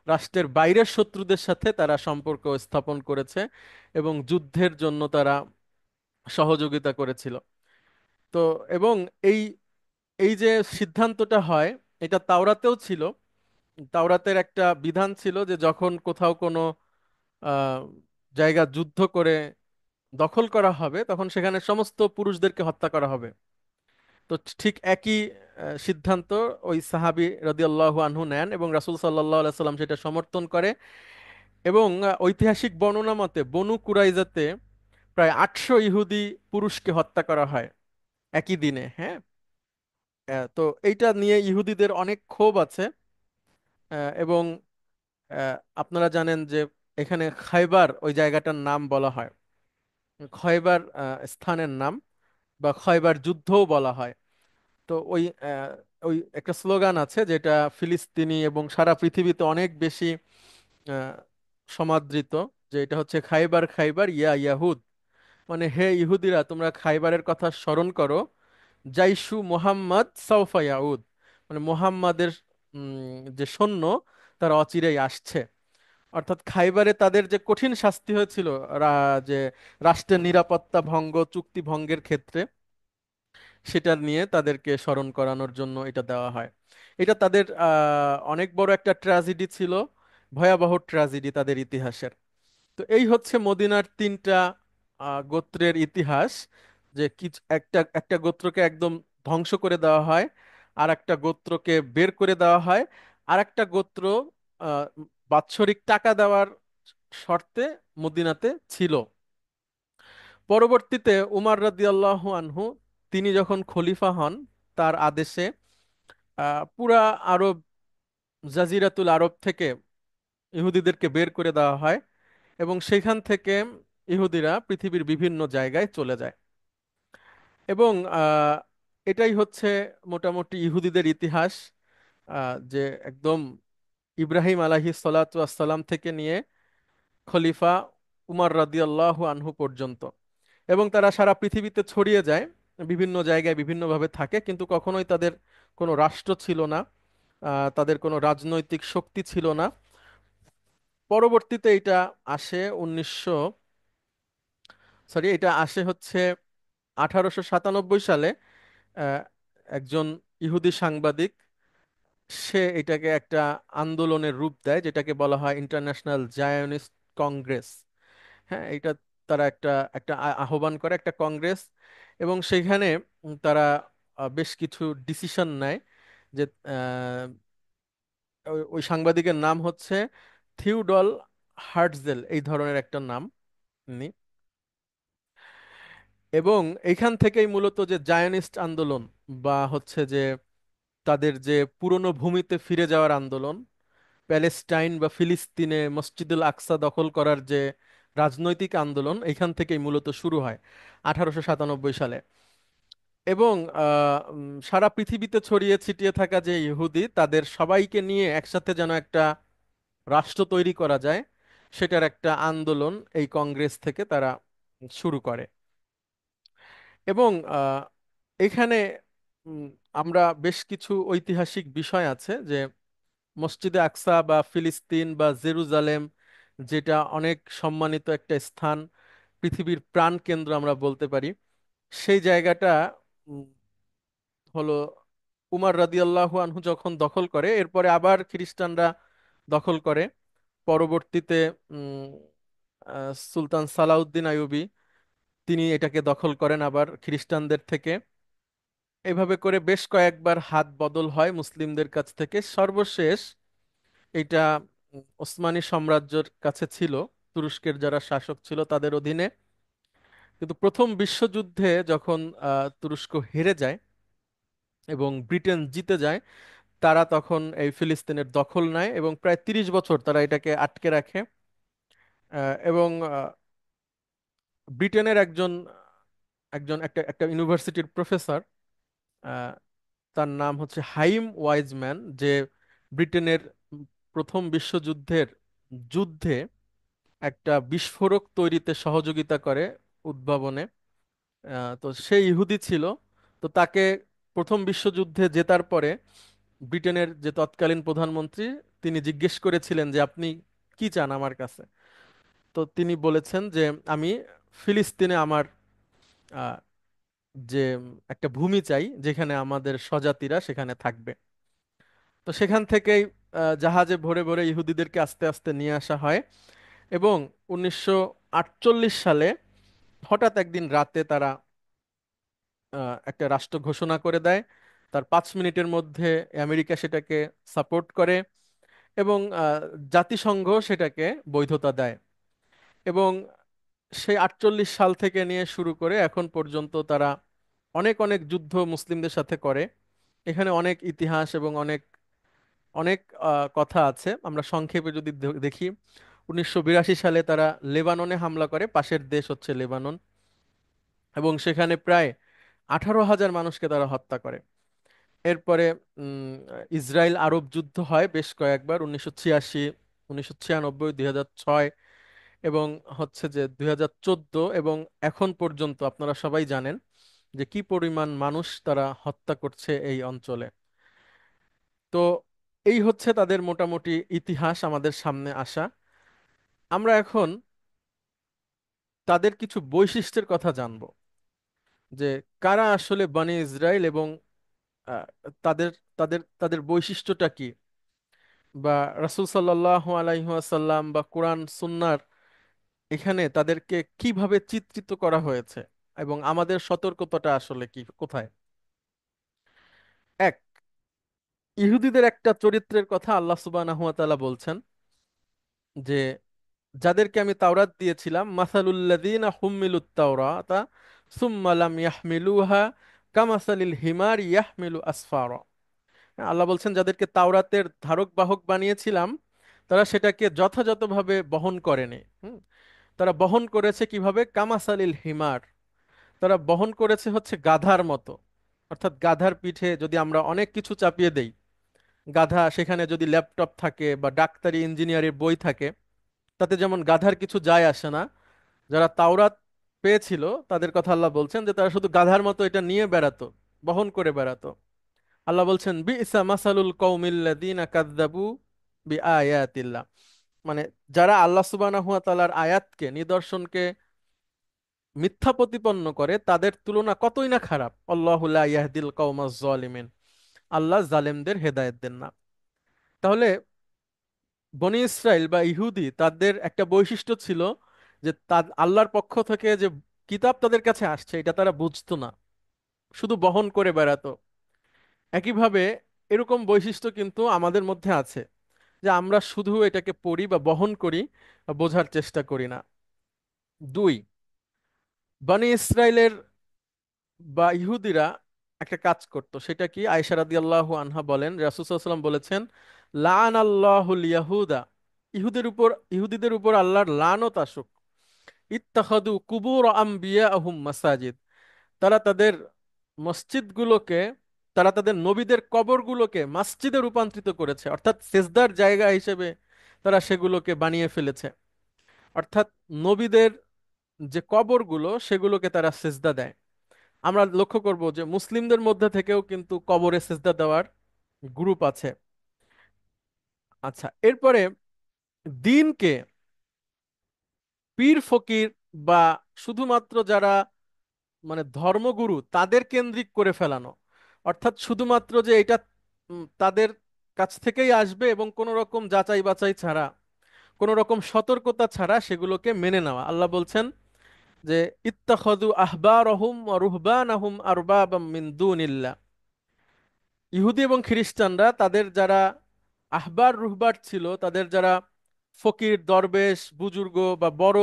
রাষ্ট্রের বাইরের শত্রুদের সাথে তারা সম্পর্ক স্থাপন করেছে এবং যুদ্ধের জন্য তারা সহযোগিতা করেছিল। তো এবং এই এই যে সিদ্ধান্তটা হয়, এটা তাওরাতেও ছিল। তাওরাতের একটা বিধান ছিল যে যখন কোথাও কোনো আহ, জায়গা যুদ্ধ করে দখল করা হবে, তখন সেখানে সমস্ত পুরুষদেরকে হত্যা করা হবে। তো ঠিক একই সিদ্ধান্ত ওই সাহাবী রাদিয়াল্লাহু আনহু নেন এবং রাসূল সাল্লাল্লাহু আলাইহি সাল্লাম সেটা সমর্থন করে। এবং ঐতিহাসিক বর্ণনা মতে বনু কুরাইজাতে প্রায় 800 ইহুদি পুরুষকে হত্যা করা হয় একই দিনে। হ্যাঁ, তো এইটা নিয়ে ইহুদিদের অনেক ক্ষোভ আছে। এবং আপনারা জানেন যে এখানে খাইবার ওই জায়গাটার নাম বলা হয়, খয়বার স্থানের নাম, বা খয়বার যুদ্ধও বলা হয়। তো ওই একটা স্লোগান আছে যেটা ফিলিস্তিনি এবং সারা পৃথিবীতে অনেক বেশি আহ, সমাদৃত, যে এটা হচ্ছে খাইবার খাইবার ইয়া ইয়াহুদ, মানে হে ইহুদিরা তোমরা খাইবারের কথা স্মরণ করো, জাইশু মুহাম্মদ সাউফা ইয়াউদ, মানে মুহাম্মাদের যে সৈন্য তারা অচিরেই আসছে। অর্থাৎ খাইবারে তাদের যে কঠিন শাস্তি হয়েছিল, যে রাষ্ট্রের নিরাপত্তা ভঙ্গ, চুক্তি ভঙ্গের ক্ষেত্রে, সেটা নিয়ে তাদেরকে স্মরণ করানোর জন্য এটা দেওয়া হয়। এটা তাদের অনেক বড় একটা ট্র্যাজেডি ছিল, ভয়াবহ ট্র্যাজেডি তাদের ইতিহাসের। তো এই হচ্ছে মদিনার তিনটা গোত্রের ইতিহাস, যে কিছু একটা একটা গোত্রকে একদম ধ্বংস করে দেওয়া হয়, আর একটা গোত্রকে বের করে দেওয়া হয়, আর একটা গোত্র আহ, বাৎসরিক টাকা দেওয়ার শর্তে মদিনাতে ছিল। পরবর্তীতে উমার রাদিয়াল্লাহু আনহু, তিনি যখন খলিফা হন, তার আদেশে পুরা আরব, জাজিরাতুল আরব থেকে ইহুদিদেরকে বের করে দেওয়া হয়, এবং সেখান থেকে ইহুদিরা পৃথিবীর বিভিন্ন জায়গায় চলে যায়। এবং এটাই হচ্ছে মোটামুটি ইহুদিদের ইতিহাস, যে একদম ইব্রাহিম আলাইহিস সালাতু আসসালাম থেকে নিয়ে খলিফা উমর রাদিয়াল্লাহু আনহু পর্যন্ত। এবং তারা সারা পৃথিবীতে ছড়িয়ে যায়, বিভিন্ন জায়গায় বিভিন্নভাবে থাকে, কিন্তু কখনোই তাদের কোনো রাষ্ট্র ছিল না, তাদের কোনো রাজনৈতিক শক্তি ছিল না। পরবর্তীতে এটা আসে 1897 সালে। আহ, একজন ইহুদি সাংবাদিক, সে এটাকে একটা আন্দোলনের রূপ দেয়, যেটাকে বলা হয় ইন্টারন্যাশনাল জায়নিস্ট কংগ্রেস। হ্যাঁ, এটা তারা একটা একটা আহ্বান করে, একটা কংগ্রেস। এবং সেখানে তারা বেশ কিছু ডিসিশন নেয়, যে ওই সাংবাদিকের নাম হচ্ছে থিওডল হার্টজেল, এই ধরনের একটা নাম উনি। এবং এইখান থেকেই মূলত যে জায়নিস্ট আন্দোলন, বা হচ্ছে যে তাদের যে পুরনো ভূমিতে ফিরে যাওয়ার আন্দোলন, প্যালেস্টাইন বা ফিলিস্তিনে মসজিদুল আকসা দখল করার যে রাজনৈতিক আন্দোলন, এখান থেকেই মূলত শুরু হয় 1897 সালে। এবং সারা পৃথিবীতে ছড়িয়ে ছিটিয়ে থাকা যে ইহুদি, তাদের সবাইকে নিয়ে একসাথে যেন একটা রাষ্ট্র তৈরি করা যায়, সেটার একটা আন্দোলন এই কংগ্রেস থেকে তারা শুরু করে। এবং এখানে উম, আমরা বেশ কিছু ঐতিহাসিক বিষয় আছে, যে মসজিদে আকসা বা ফিলিস্তিন বা জেরুজালেম, যেটা অনেক সম্মানিত একটা স্থান, পৃথিবীর প্রাণ কেন্দ্র আমরা বলতে পারি, সেই জায়গাটা উম, হলো উমার রাদিয়াল্লাহু আনহু যখন দখল করে, এরপরে আবার খ্রিস্টানরা দখল করে। পরবর্তীতে উম, সুলতান সালাউদ্দিন আইয়ুবী, তিনি এটাকে দখল করেন আবার খ্রিস্টানদের থেকে। এভাবে করে বেশ কয়েকবার হাত বদল হয় মুসলিমদের কাছ থেকে। সর্বশেষ এটা ওসমানী সাম্রাজ্যের কাছে ছিল, তুরস্কের যারা শাসক ছিল তাদের অধীনে। কিন্তু প্রথম বিশ্বযুদ্ধে যখন তুরস্ক হেরে যায় এবং ব্রিটেন জিতে যায়, তারা তখন এই ফিলিস্তিনের দখল নেয়, এবং প্রায় 30 বছর তারা এটাকে আটকে রাখে। এবং ব্রিটেনের একজন একজন একটা একটা ইউনিভার্সিটির প্রফেসর, তার নাম হচ্ছে হাইম ওয়াইজম্যান, যে ব্রিটেনের প্রথম বিশ্বযুদ্ধের যুদ্ধে একটা বিস্ফোরক তৈরিতে সহযোগিতা করে, উদ্ভাবনে। তো সে ইহুদি ছিল। তো তাকে প্রথম বিশ্বযুদ্ধে জেতার পরে ব্রিটেনের যে তৎকালীন প্রধানমন্ত্রী, তিনি জিজ্ঞেস করেছিলেন যে আপনি কি চান আমার কাছে। তো তিনি বলেছেন যে আমি ফিলিস্তিনে আমার আহ, যে একটা ভূমি চাই, যেখানে আমাদের স্বজাতিরা সেখানে থাকবে। তো সেখান থেকেই জাহাজে ভরে ভরে ইহুদিদেরকে আস্তে আস্তে নিয়ে আসা হয়। এবং 1948 সালে হঠাৎ একদিন রাতে তারা একটা রাষ্ট্র ঘোষণা করে দেয়। তার 5 মিনিটের মধ্যে আমেরিকা সেটাকে সাপোর্ট করে, এবং জাতিসংঘ সেটাকে বৈধতা দেয়। এবং সেই 48 সাল থেকে নিয়ে শুরু করে এখন পর্যন্ত তারা অনেক অনেক যুদ্ধ মুসলিমদের সাথে করে। এখানে অনেক ইতিহাস এবং অনেক অনেক কথা আছে। আমরা সংক্ষেপে যদি দেখি, 1982 সালে তারা লেবাননে হামলা করে, পাশের দেশ হচ্ছে লেবানন, এবং সেখানে প্রায় 18,000 মানুষকে তারা হত্যা করে। এরপরে ইসরায়েল আরব যুদ্ধ হয় বেশ কয়েকবার, 1986, 1996, 2006, এবং হচ্ছে যে 2014, এবং এখন পর্যন্ত আপনারা সবাই জানেন যে কি পরিমাণ মানুষ তারা হত্যা করছে এই অঞ্চলে। তো এই হচ্ছে তাদের মোটামুটি ইতিহাস আমাদের সামনে আসা। আমরা এখন তাদের কিছু বৈশিষ্ট্যের কথা জানবো, যে কারা আসলে বনি ইসরাইল এবং আহ, তাদের তাদের তাদের বৈশিষ্ট্যটা কি, বা রাসূল সাল্লাল্লাহু আলাইহি ওয়াসাল্লাম বা কোরআন সুন্নাহর এখানে তাদেরকে কিভাবে চিত্রিত করা হয়েছে এবং আমাদের সতর্কতাটা আসলে কি কোথায়। এক, ইহুদিদের একটা চরিত্রের কথা আল্লাহ সুবহানাহু ওয়া তাআলা বলছেন যে যাদেরকে আমি তাওরাত দিয়েছিলাম, মাসালুল্লাযীনা হুম্মিলুত তাওরাতা সুম্মা লাম ইয়াহমিলুহা কামাসালিল হিমার ইয়াহমিলু আসফারা। আল্লাহ বলছেন যাদেরকে তাওরাতের ধারক বাহক বানিয়েছিলাম, তারা সেটাকে যথাযথভাবে বহন করেনি। তারা বহন করেছে কিভাবে? কামাসালিল হিমার, তারা বহন করেছে হচ্ছে গাধার মতো। অর্থাৎ গাধার পিঠে যদি আমরা অনেক কিছু চাপিয়ে দেই, গাধা সেখানে যদি ল্যাপটপ থাকে বা ডাক্তারি ইঞ্জিনিয়ারের বই থাকে, তাতে যেমন গাধার কিছু যায় আসে না। যারা তাওরাত পেয়েছিল তাদের কথা আল্লাহ বলছেন যে তারা শুধু গাধার মতো এটা নিয়ে বেড়াতো, বহন করে বেড়াতো। আল্লাহ বলছেন বিইসা মাসালুল কওমিল্লাযীনা কাযযাবু বিআয়াতিল্লাহ, মানে যারা আল্লাহ সুবহানাহু ওয়া তাআলার আয়াতকে, নিদর্শনকে মিথ্যা প্রতিপন্ন করে তাদের তুলনা কতই না খারাপ। আল্লাহু লা ইয়াহদিল কওমাজ জালিমিন, আল্লাহ জালেমদের হেদায়েত দেন না। তাহলে বনি ইসরাইল বা ইহুদি তাদের একটা বৈশিষ্ট্য ছিল যে আল্লাহর পক্ষ থেকে যে কিতাব তাদের কাছে আসছে এটা তারা বুঝতো না, শুধু বহন করে বেড়াতো। একইভাবে এরকম বৈশিষ্ট্য কিন্তু আমাদের মধ্যে আছে, যে আমরা শুধু এটাকে পড়ি বা বহন করি, বা বোঝার চেষ্টা করি না। দুই, বনি ইসরাইলের বা ইহুদিরা একটা কাজ করত, সেটা কি? আয়েশা রাদিয়াল্লাহু আনহা বলেন, রাসূল সাল্লাল্লাহু আলাইহি ওয়াসাল্লাম বলেছেন, লাআন আল্লাহুল ইয়াহুদা, ইহুদিদের উপর আল্লাহর লানত আসুক। ইত্তাখাদু কুবুর আম্বিয়াহুম মাসাজিদ, তারা তাদের মসজিদগুলোকে, তারা তাদের নবীদের কবরগুলোকে মসজিদে রূপান্তরিত করেছে, অর্থাৎ সেজদার জায়গা হিসেবে তারা সেগুলোকে বানিয়ে ফেলেছে। অর্থাৎ নবীদের যে কবরগুলো সেগুলোকে তারা সেজদা দেয়। আমরা লক্ষ্য করব যে মুসলিমদের মধ্যে থেকেও কিন্তু কবরে সেজদা দেওয়ার গ্রুপ আছে। আচ্ছা, এরপরে দিনকে পীর ফকির বা শুধুমাত্র যারা মানে ধর্মগুরু তাদের কেন্দ্রিক করে ফেলানো, অর্থাৎ শুধুমাত্র যে এটা তাদের কাছ থেকেই আসবে এবং কোনো রকম যাচাই বাছাই ছাড়া, কোনো রকম সতর্কতা ছাড়া সেগুলোকে মেনে নেওয়া। আল্লাহ বলছেন যে ইত্তাখাযু আহবারহুম ওয়া রুহবানাহুম আরবাবাম মিন দুনিল্লাহ, ইহুদি এবং খ্রিস্টানরা তাদের যারা আহবার রুহবার ছিল, তাদের যারা ফকির দরবেশ বুজুর্গ বা বড়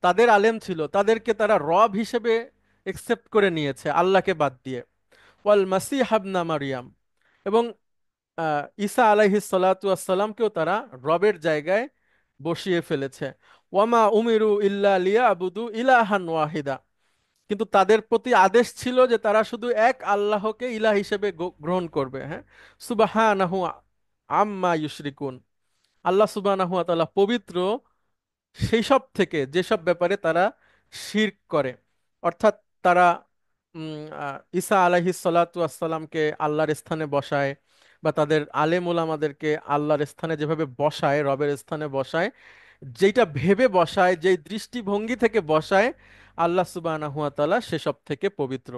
তাদের আলেম ছিল, তাদেরকে তারা রব হিসেবে একসেপ্ট করে নিয়েছে আল্লাহকে বাদ দিয়ে। ওয়াল মাসিহ ইবনা মারিয়াম, এবং ঈসা আলাইহিস সালাতু ওয়াসসালামকেও তারা রবের জায়গায় বসিয়ে ফেলেছে। ওয়ামা উমিরু ইল্লা লিয়াবুদু ইলাহান ওয়াহিদা, কিন্তু তাদের প্রতি আদেশ ছিল যে তারা শুধু এক আল্লাহকে ইলাহ হিসেবে গ্রহণ করবে। হ্যাঁ, সুবহানাহু আম্মা ইউশরিকুন, আল্লাহ সুবহানাহু ওয়া তাআলা পবিত্র সেই সব থেকে যেসব ব্যাপারে তারা শিরক করে। অর্থাৎ তারা ঈসা আলাইহিস সালাতু আসসালামকে আল্লাহর স্থানে বসায়, বা তাদের আলেম ওলামাদেরকে আল্লাহর স্থানে যেভাবে বসায়, রবের স্থানে বসায়, যেটা ভেবে বসায়, যেই দৃষ্টিভঙ্গি থেকে বসায়, আল্লাহ সুবহানাহু ওয়া তাআলা সেসব থেকে পবিত্র।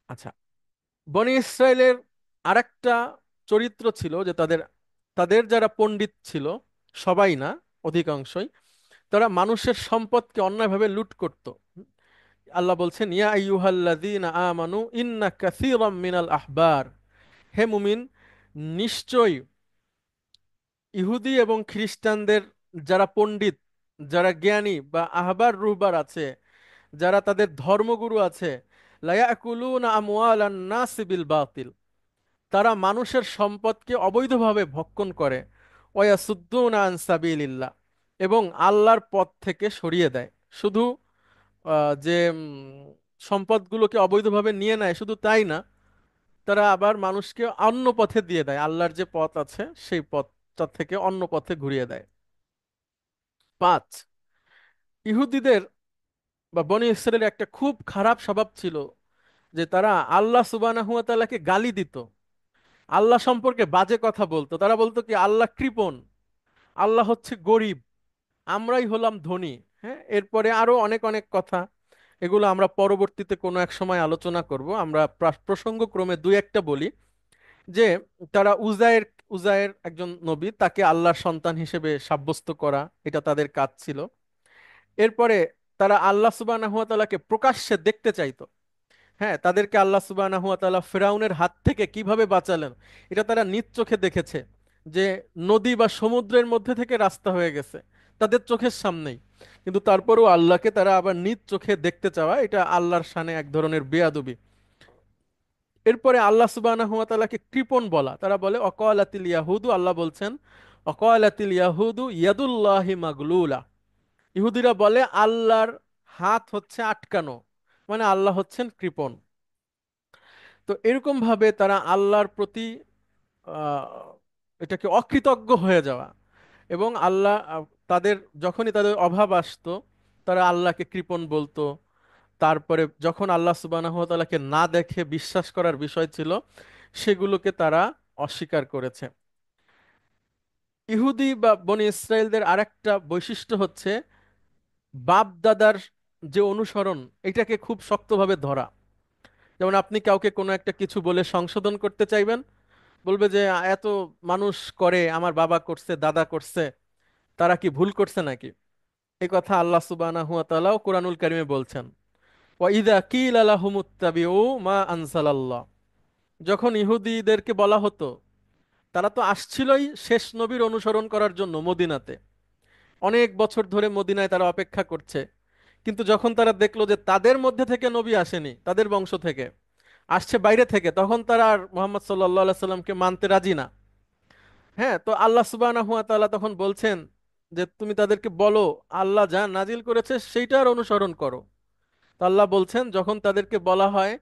আচ্ছা, বনি ইসরায়েলের আরেকটা চরিত্র ছিল যে তাদের তাদের যারা পণ্ডিত ছিল, সবাই না, অধিকাংশই, তারা মানুষের সম্পদকে অন্যায়ভাবে লুট করত। আল্লাহ বলছেন ইয়া আইয়ুহাল্লাযীনা আমানু ইন্না কাসীরাম মিনাল আহবার, হে মুমিন, নিশ্চয়ই ইহুদি এবং খ্রিস্টানদের যারা পণ্ডিত, যারা জ্ঞানী বা আহবার রুহবার আছে, যারা তাদের ধর্মগুরু আছে, লায়াকুলুনা আমওয়ালান নাসি বিল বাতিল, তারা মানুষের সম্পদকে অবৈধভাবে ভক্ষণ করে। ওয়াসুদ্দুনা আন সাবিলিল্লাহ, এবং আল্লাহর পথ থেকে সরিয়ে দেয়। শুধু যে সম্পদগুলোকে অবৈধভাবে নিয়ে নেয় শুধু তাই না, তারা আবার মানুষকে অন্য পথে দিয়ে দেয়, আল্লাহর যে পথ আছে সেই পথটা থেকে অন্য পথে ঘুরিয়ে দেয়। পাঁচ, ইহুদিদের বা বনি ইসরায়েলের একটা খুব খারাপ স্বভাব ছিল যে তারা আল্লাহ সুবহানাহু ওয়া তাআলাকে গালি দিত। আল্লাহ সম্পর্কে বাজে কথা বলতো। তারা বলতো কি আল্লাহ কৃপণ, আল্লাহ হচ্ছে গরিব, আমরাই হলাম ধনী। হ্যাঁ, এরপরে আরো অনেক অনেক কথা, এগুলো আমরা পরবর্তীতে কোনো এক সময় আলোচনা করব। আমরা প্রসঙ্গক্রমে দুই একটা বলি। যে তারা উজায়ের একজন নবী, তাকে আল্লাহর সন্তান হিসেবে সাব্যস্ত করা, এটা তাদের কাজ ছিল। এরপরে তারা আল্লাহ সুবহানাহু ওয়া তাআলাকে প্রকাশ্যে দেখতে চাইতো। হ্যাঁ, তাদেরকে আল্লাহ সুবহানাহু ওয়া তাআলা ফেরাউনের হাত থেকে কিভাবে বাঁচালেন, এটা তারা নিজ চোখে দেখেছে। যে নদী বা সমুদ্রের মধ্যে থেকে রাস্তা হয়ে গেছে তাদের চোখের সামনেই। কিন্তু তারপরেও আল্লাহকে তারা আবার নিজ চোখে দেখতে চাওয়া, এটা আল্লাহর শানে এক ধরনের বেয়াদবি। এরপরে আল্লাহ সুবহানাহু ওয়া তাআলাকে কৃপণ বলা, তারা বলে অকালাতিল ইয়াহুদু, আল্লাহ বলছেন অকালাতিল ইয়াহুদু ইয়াদুল্লাহি মাগলুলা। ইহুদিরা বলে আল্লাহর হাত হচ্ছে আটকানো, মানে আল্লাহ হচ্ছেন কৃপণ। তো এরকম ভাবে তারা আল্লাহর প্রতি আহ, এটাকে অকৃতজ্ঞ হয়ে যাওয়া, এবং আল্লাহ তাদের যখনই তাদের অভাব আসতো তারা আল্লাহকে কৃপণ বলতো। তারপরে যখন আল্লাহ সুবহানাহু ওয়া তাআলাকে না দেখে বিশ্বাস করার বিষয় ছিল, সেগুলোকে তারা অস্বীকার করেছে। ইহুদি বা বনি ইসরায়েলদের আরেকটা বৈশিষ্ট্য হচ্ছে বাপ দাদার যে অনুসরণ, এটাকে খুব শক্তভাবে ধরা। যেমন আপনি কাউকে কোনো একটা কিছু বলে সংশোধন করতে চাইবেন, বলবে যে এত মানুষ করে, আমার বাবা করছে, দাদা করছে, তারা কি ভুল করছে নাকি?" এই কথা আল্লাহ সুবহানাহু ওয়া তাআলাও কোরআনুল কারীমে বলছেন। ওয়া ইযা কিলা লাহুমুত্তাবিউ মা আনজালাল্লাহ, যখন ইহুদিদেরকে বলা হতো, তারা তো আসছিলই শেষ নবীর অনুসরণ করার জন্য মদিনাতে, অনেক বছর ধরে মদিনায় তারা অপেক্ষা করছে। কিন্তু যখন তারা দেখলো যে তাদের মধ্যে থেকে নবী আসেনি, তাদের বংশ থেকে আসছে বাইরে থেকে, তখন তারা আর মুহাম্মদ সাল্লাল্লাহু আলাইহি সাল্লামকে মানতে রাজি না। হ্যাঁ, তো আল্লাহ সুবহানাহু ওয়া তাআলা তখন বলছেন যে তুমি তাদেরকে বলো আল্লাহ যা নাজিল করেছে সেইটার অনুসরণ করো। তো আল্লাহ বলছেন যখন তাদেরকে বলা হয়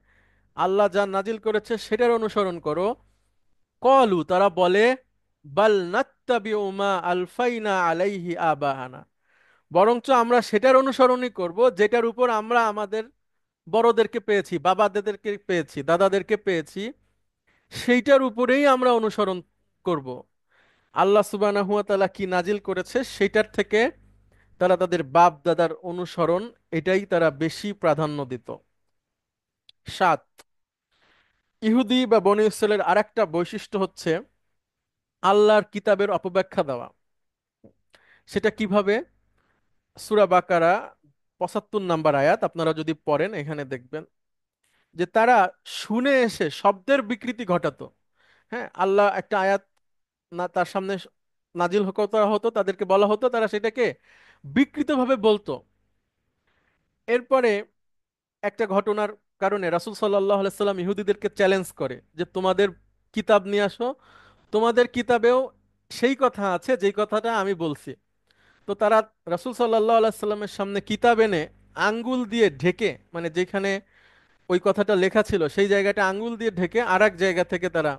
আল্লাহ যা নাজিল করেছে সেটার অনুসরণ করো, কলু তারা বলে বাল নাত্তাবিউ মা আলফাইনা আলাইহি আবাহানা, বরঞ্চ আমরা সেটার অনুসরণই করব যেটার উপর আমরা আমাদের বড়দেরকে পেয়েছি, বাবাদেরকে পেয়েছি, দাদাদেরকে পেয়েছি, সেইটার উপরেই আমরা অনুসরণ করব। আল্লাহ সুবহানাহু ওয়া তাআলা কি নাজিল করেছে সেটার থেকে তারা তাদের বাপ দাদার অনুসরণ, এটাই তারা বেশি প্রাধান্য দিত। 7, ইহুদি বা বনী ইসরায়েলের আরেকটা বৈশিষ্ট্য হচ্ছে আল্লাহর কিতাবের অপব্যাখ্যা দেওয়া। সেটা কিভাবে? সূরা বাকারা 75 নাম্বার আয়াত আপনারা যদি পড়েন এখানে দেখবেন যে তারা শুনে এসে শব্দের বিকৃতি ঘটাতো। হ্যাঁ, আল্লাহ একটা আয়াত না তার সামনে নাজিল করা হতো, তাদেরকে বলা হতো, তারা সেটাকে বিকৃতভাবে বলতো। এরপরে একটা ঘটনার কারণে রাসূল সাল্লাল্লাহু আলাইহি সাল্লাম ইহুদিদেরকে চ্যালেঞ্জ করে যে তোমাদের কিতাব নিয়ে আসো, তোমাদের কিতাবেও সেই কথা আছে যেই কথাটা আমি বলছি। তো তারা রাসূল সাল্লাল্লাহু আলাইহি সাল্লামের সামনে কিতাব এনে আঙ্গুল দিয়ে ঢেকে, মানে যেখানে ওই কথাটা লেখা ছিল সেই জায়গাটা আঙ্গুল দিয়ে ঢেকে আর এক জায়গা থেকে তারা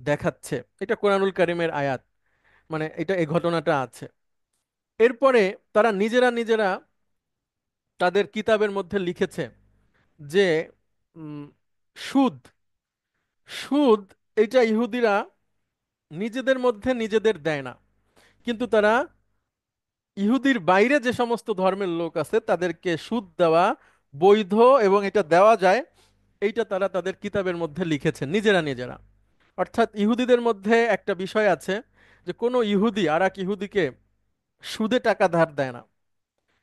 দেখাচ্ছে। এটা কোরআনুল কারীমের আয়াত, মানে এটা এই ঘটনাটা আছে। এরপরে তারা নিজেরা নিজেরা তাদের কিতাবের মধ্যে লিখেছে যে উম, সুদ সুদ এটা ইহুদিরা নিজেদের মধ্যে নিজেদের দেয় না, কিন্তু তারা ইহুদির বাইরে যে সমস্ত ধর্মের লোক আছে তাদেরকে সুদ দেওয়া বৈধ এবং এটা দেওয়া যায়, এইটা তারা তাদের কিতাবের মধ্যে লিখেছে নিজেরা নিজেরা। অর্থাৎ ইহুদিদের মধ্যে একটা বিষয় আছে যে কোনো ইহুদি আর এক ইহুদিকে সুদে টাকা ধার দেয় না,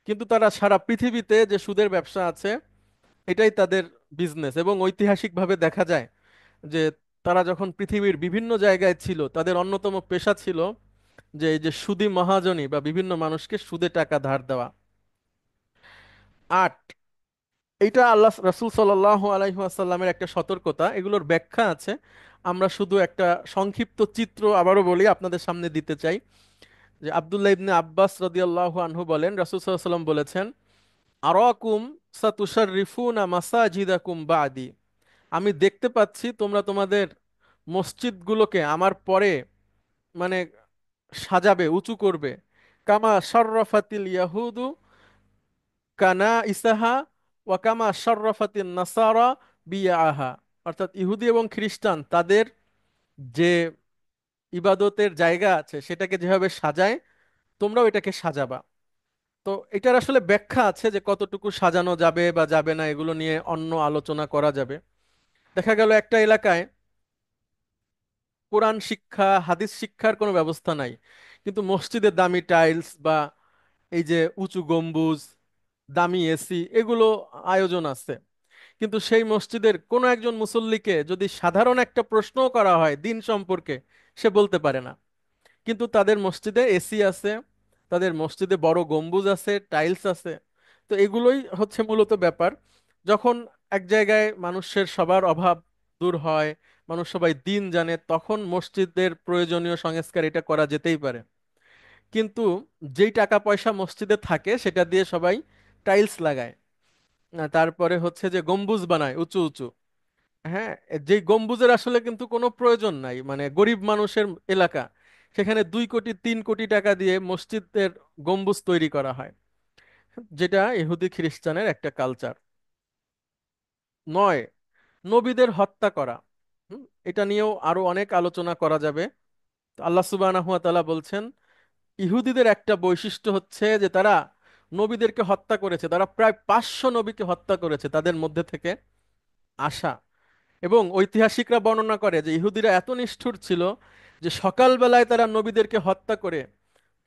কিন্তু তারা সারা পৃথিবীতে যে সুদের ব্যবসা আছে এটাই তাদের বিজনেস। এবং ঐতিহাসিকভাবে দেখা যায় যে তারা যখন পৃথিবীর বিভিন্ন জায়গায় ছিল তাদের অন্যতম পেশা ছিল যে এই যে সুদি মহাজনী বা বিভিন্ন মানুষকে সুদে টাকা ধার দেওয়া। 8, এইটা আল্লাহ রাসূল সাল্লাল্লাহু আলাইহি ওয়াসাল্লামের একটা সতর্কতা, এগুলোর ব্যাখ্যা আছে। আমরা শুধু একটা সংক্ষিপ্ত চিত্র আবারও বলি আপনাদের সামনে দিতে চাই। যে আব্দুল্লাহ ইবনে আব্বাস রাদিয়াল্লাহু আনহু বলেন রাসূল সাল্লাল্লাহু আলাইহি ওয়াসাল্লাম বলেছেন আরাকুম সাতুশাররিফুনা মাসাজিদাকুম বাদি, আমি দেখতে পাচ্ছি তোমরা তোমাদের মসজিদগুলোকে আমার পরে মানে সাজাবে, উঁচু করবে। কামা শর্রফাতিল ইয়াহুদু কানা ইসাহা ওয়া কামা শর্রফাতিন নাসারা বিয়াহা, অর্থাৎ ইহুদি এবং খ্রিস্টান তাদের যে ইবাদতের জায়গা আছে সেটাকে যেভাবে সাজায় তোমরাও এটাকে সাজাবা। তো এটার আসলে ব্যাখ্যা আছে যে কতটুকু সাজানো যাবে বা যাবে না, এগুলো নিয়ে অন্য আলোচনা করা যাবে। দেখা গেল একটা এলাকায় কোরআন শিক্ষা হাদিস শিক্ষার কোনো ব্যবস্থা নাই, কিন্তু মসজিদে দামি টাইলস বা এই যে উঁচু গম্বুজ, দামি এসি, এগুলো আয়োজন আছে। কিন্তু সেই মসজিদের কোনো একজন মুসল্লিকে যদি সাধারণ একটা প্রশ্নও করা হয় দিন সম্পর্কে, সে বলতে পারে না। কিন্তু তাদের মসজিদে এসি আছে, তাদের মসজিদে বড় গম্বুজ আছে, টাইলস আছে। তো এগুলোই হচ্ছে মূলত ব্যাপার। যখন এক জায়গায় মানুষের সবার অভাব দূর হয়, মানুষ সবাই দিন জানে, তখন মসজিদের প্রয়োজনীয় সংস্কার এটা করা যেতেই পারে। কিন্তু যেই টাকা পয়সা মসজিদে থাকে সেটা দিয়ে সবাই টাইলস লাগায়, তারপরে হচ্ছে যে গম্বুজ বানায় উঁচু উঁচু। হ্যাঁ, যেই গম্বুজের আসলে কিন্তু কোনো প্রয়োজন নাই, মানে গরিব মানুষের এলাকা, সেখানে 2 কোটি 3 কোটি টাকা দিয়ে মসজিদের গম্বুজ তৈরি করা হয়, যেটা ইহুদি খ্রিস্টানের একটা কালচার। নয়, নবীদের হত্যা করা। এটা নিয়েও আরো অনেক আলোচনা করা যাবে। তো আল্লাহ সুবহানাহু ওয়া তাআলা বলছেন ইহুদিদের একটা বৈশিষ্ট্য হচ্ছে যে তারা নবীদেরকে হত্যা করেছে, তারা প্রায় 500 নবীকে হত্যা করেছে তাদের মধ্যে থেকে আসা। এবং ঐতিহাসিকরা বর্ণনা করে যে ইহুদিরা এত নিষ্ঠুর ছিল যে সকালবেলায় তারা নবীদেরকে হত্যা করে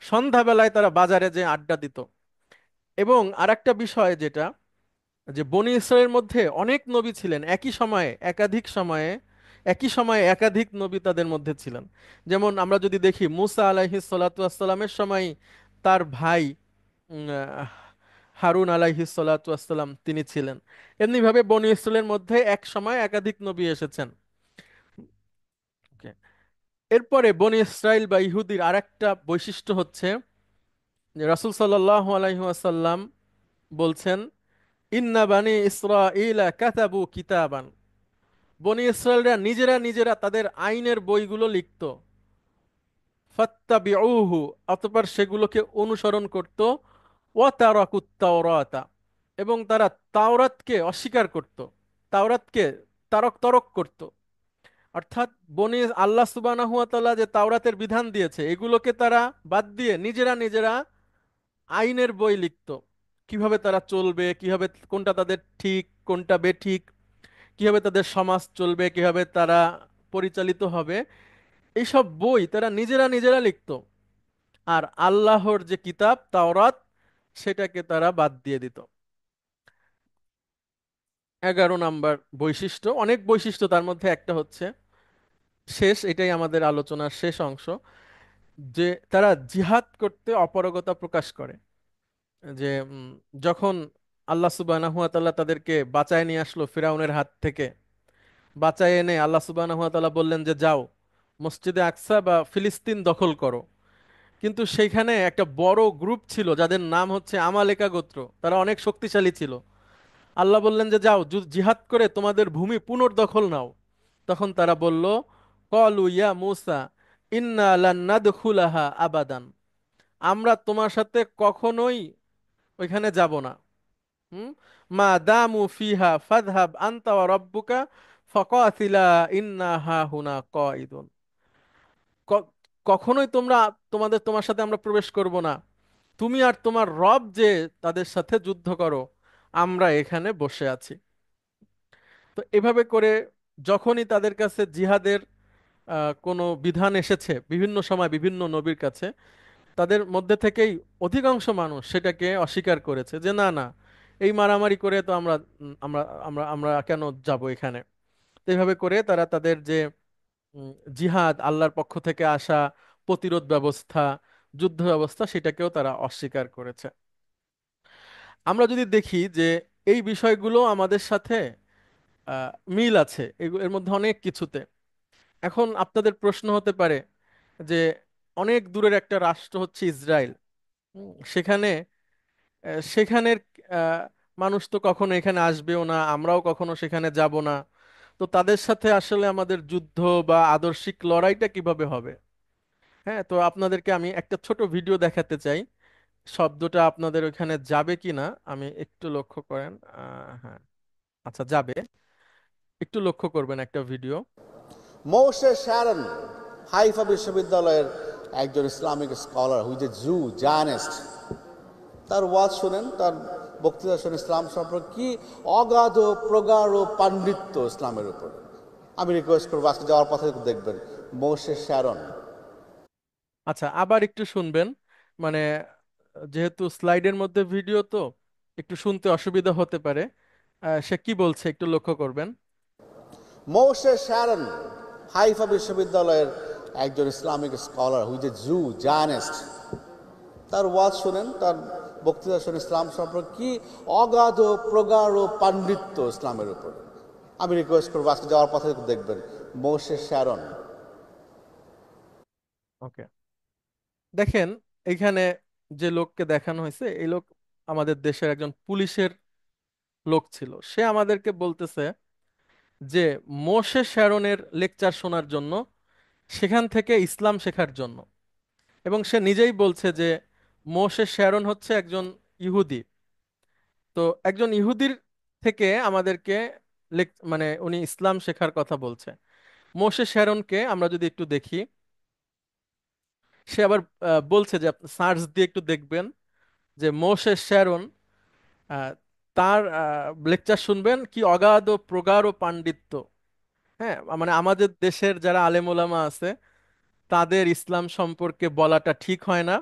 সন্ধ্যাবেলায় তারা বাজারে যেয়ে আড্ডা দিত। এবং আরেকটা বিষয় যেটা, যে বনি ইসরায়েলের মধ্যে অনেক নবী ছিলেন, একই সময়ে একাধিক নবী তাদের মধ্যে ছিলেন। যেমন আমরা যদি দেখি মুসা আলাইহিস সালাতু ওয়াসসালামের সময় তার ভাই আহ, হারুন আলাইহিস সালাতু ওয়াসসালাম তিনি ছিলেন। এমনিভাবে বনি ইসরায়েলের মধ্যে এক সময় একাধিক নবী এসেছেন। Okay. এরপরে বনি ইসরাইল বা ইহুদির আরেকটা বৈশিষ্ট্য হচ্ছে যে রাসূল সাল্লাল্লাহু আলাইহি ওয়াসাল্লাম বলছেন ইন্না বানি ইসরাঈলা কাতাবু কিতাবান, বনি ইসরায়েলরা নিজেরা নিজেরা তাদের আইনের বইগুলো লিখত। ফাত্তাবিউহু, অতঃপর সেগুলোকে অনুসরণ করত। ওয়া তারাকুত তাওরাতা, এবং তারা তাওরাতকে অস্বীকার করত, তাওরাতকে তারক তরক করত। অর্থাৎ বনি আল্লাহ সুবহানাহু ওয়া তাআলা যে তাওরাতের বিধান দিয়েছে এগুলোকে তারা বাদ দিয়ে নিজেরা নিজেরা আইনের বই লিখত। কিভাবে তারা চলবে, কিভাবে কোনটা তাদের ঠিক কোনটা বেঠিক, কিভাবে তাদের সমাজ চলবে, কিভাবে তারা পরিচালিত হবে, এইসব বই তারা নিজেরা নিজেরা লিখত। আর আল্লাহর যে কিতাব তাওরাত সেটাকে তারা বাদ দিয়ে দিত। 11 নাম্বার বৈশিষ্ট্য, অনেক বৈশিষ্ট্য, তার মধ্যে একটা হচ্ছে শেষ, এটাই আমাদের আলোচনার শেষ অংশ, যে তারা জিহাদ করতে অপারগতা প্রকাশ করে। যে যখন আল্লাহ সুবহানাহু ওয়া তাআলা তাদেরকে বাঁচায় নিয়ে আসলো ফিরাউনের হাত থেকে, বাঁচায় এনে আল্লাহ সুবহানাহু ওয়া তাআলা বললেন যে যাও মসজিদে আকসা বা ফিলিস্তিন দখল করো। কিন্তু সেইখানে একটা বড় গ্রুপ ছিল যাদের নাম হচ্ছে আমালেকা গোত্র, তারা অনেক শক্তিশালী ছিল। আল্লাহ বললেন যে যাও জিহাদ করে তোমাদের ভূমি পুনর্দখল নাও। তখন তারা বলল কলু ইয়া মূসা ইন্না লান নাদখুলাহা আবাদান, আমরা তোমার সাথে কখনোই ওইখানে যাব না। হুম, মা দামু ফিহা ফাদহাব আনতা ওয়া রাব্বুকা ফাকাতিলা ইন্না হা হুনা কাইদুন। ক- কখনোই তোমার সাথে আমরা প্রবেশ করব না, তুমি আর তোমার রব যে তাদের সাথে যুদ্ধ করো, আমরা এখানে বসে আছি। তো এভাবে করে যখনই তাদের কাছে জিহাদের কোনো বিধান এসেছে বিভিন্ন সময় বিভিন্ন নবীর কাছে, তাদের মধ্যে থেকেই অধিকাংশ মানুষ সেটাকে অস্বীকার করেছে যে না না, এই মারামারি করে তো আমরা আমরা আমরা আমরা কেন যাব এখানে। তো এইভাবে করে তারা তাদের যে জিহাদ, আল্লাহর পক্ষ থেকে আসা প্রতিরোধ ব্যবস্থা, যুদ্ধ ব্যবস্থা, সেটাকেও তারা অস্বীকার করেছে। আমরা যদি দেখি যে এই বিষয়গুলো আমাদের সাথে মিল আছে এর মধ্যে অনেক কিছুতে। এখন আপনাদের প্রশ্ন হতে পারে যে অনেক দূরের একটা রাষ্ট্র হচ্ছে ইসরায়েল, সেখানে সেখানের আহ, মানুষ তো কখনো এখানে আসবেও না, আমরাও কখনো সেখানে যাব না। তো তাদের সাথে আসলে আমাদের যুদ্ধ বা আদর্শিক লড়াইটা কিভাবে হবে? হ্যাঁ, তো আপনাদেরকে আমি একটা ছোট ভিডিও দেখাতে চাই। শব্দটা আপনাদের ওখানে যাবে কিনা আমি একটু লক্ষ্য করেন। হ্যাঁ, আচ্ছা যাবে, একটু লক্ষ্য করবেন একটা ভিডিও। মোশে শ্যারন হাইফা বিশ্ববিদ্যালয়ের একজন Islamic scholar who's a Jew Zionist, তার ওয়াজ শুনেন, তার বক্তৃতা শুনে ইসলাম সম্পর্কে কি অগাধ প্রগাঢ় পাণ্ডিত্য ইসলামের উপরে। আমি রিকোয়েস্ট করবো আজকে যাওয়ার পথে দেখবেন মোশে শ্যারন। আচ্ছা, আবার একটু শুনবেন, মানে যেহেতু স্লাইডের মধ্যে ভিডিও তো একটু শুনতে অসুবিধা হতে পারে। সে কি বলছে একটু লক্ষ্য করবেন। মোশে শ্যারন হাইফা বিশ্ববিদ্যালয়ের একজন Islamic scholar who's a Jew Zionist, তার ওয়াজ শুনেন, তার বক্তৃতা শুনে ইসলাম সম্পর্কে কি অগাধ প্রগাঢ় পাণ্ডিত্য ইসলামের উপরে। আমি রিকোয়েস্ট করবো আজকে যাওয়ার পথে দেখবেন মোশে শ্যারন। ওকে, দেখেন এখানে যে লোককে দেখানো হয়েছে, এই লোক আমাদের দেশের একজন পুলিশের লোক ছিল। সে আমাদেরকে বলতেছে যে মোশে শ্যারনের লেকচার শোনার জন্য, সেখান থেকে ইসলাম শেখার জন্য। এবং সে নিজেই বলছে যে মোশে শ্যারন হচ্ছে একজন ইহুদি। তো একজন ইহুদির থেকে আমাদেরকে মানে উনি ইসলাম শেখার কথা বলছে। মোশে শ্যারনকে আমরা যদি একটু দেখি, সে আবার বলছে যে আপনি সার্চ দিয়ে একটু দেখবেন যে মোশে শ্যারন, আহ, তার লেকচার শুনবেন, কি অগাধ প্রগাঢ় পাণ্ডিত্য। হ্যাঁ, মানে আমাদের দেশের যারা আলেম ওলামা আছে তাদের ইসলাম সম্পর্কে বলাটা ঠিক হয় না।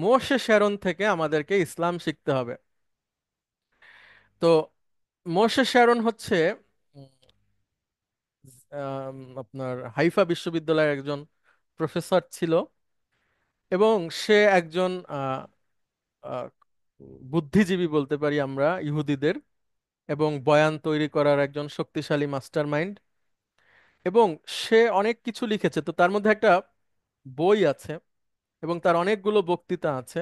মোশে শ্যারন থেকে আমাদেরকে ইসলাম শিখতে হবে। তো মোশে শ্যারন হচ্ছে উম, আপনার হাইফা বিশ্ববিদ্যালয়ের একজন প্রফেসর ছিল। এবং সে একজন আহ, বুদ্ধিজীবী বলতে পারি আমরা ইহুদিদের, এবং বয়ান তৈরি করার একজন শক্তিশালী মাস্টার মাইন্ড। এবং সে অনেক কিছু লিখেছে, তো তার মধ্যে একটা বই আছে এবং তার অনেকগুলো বক্তৃতা আছে।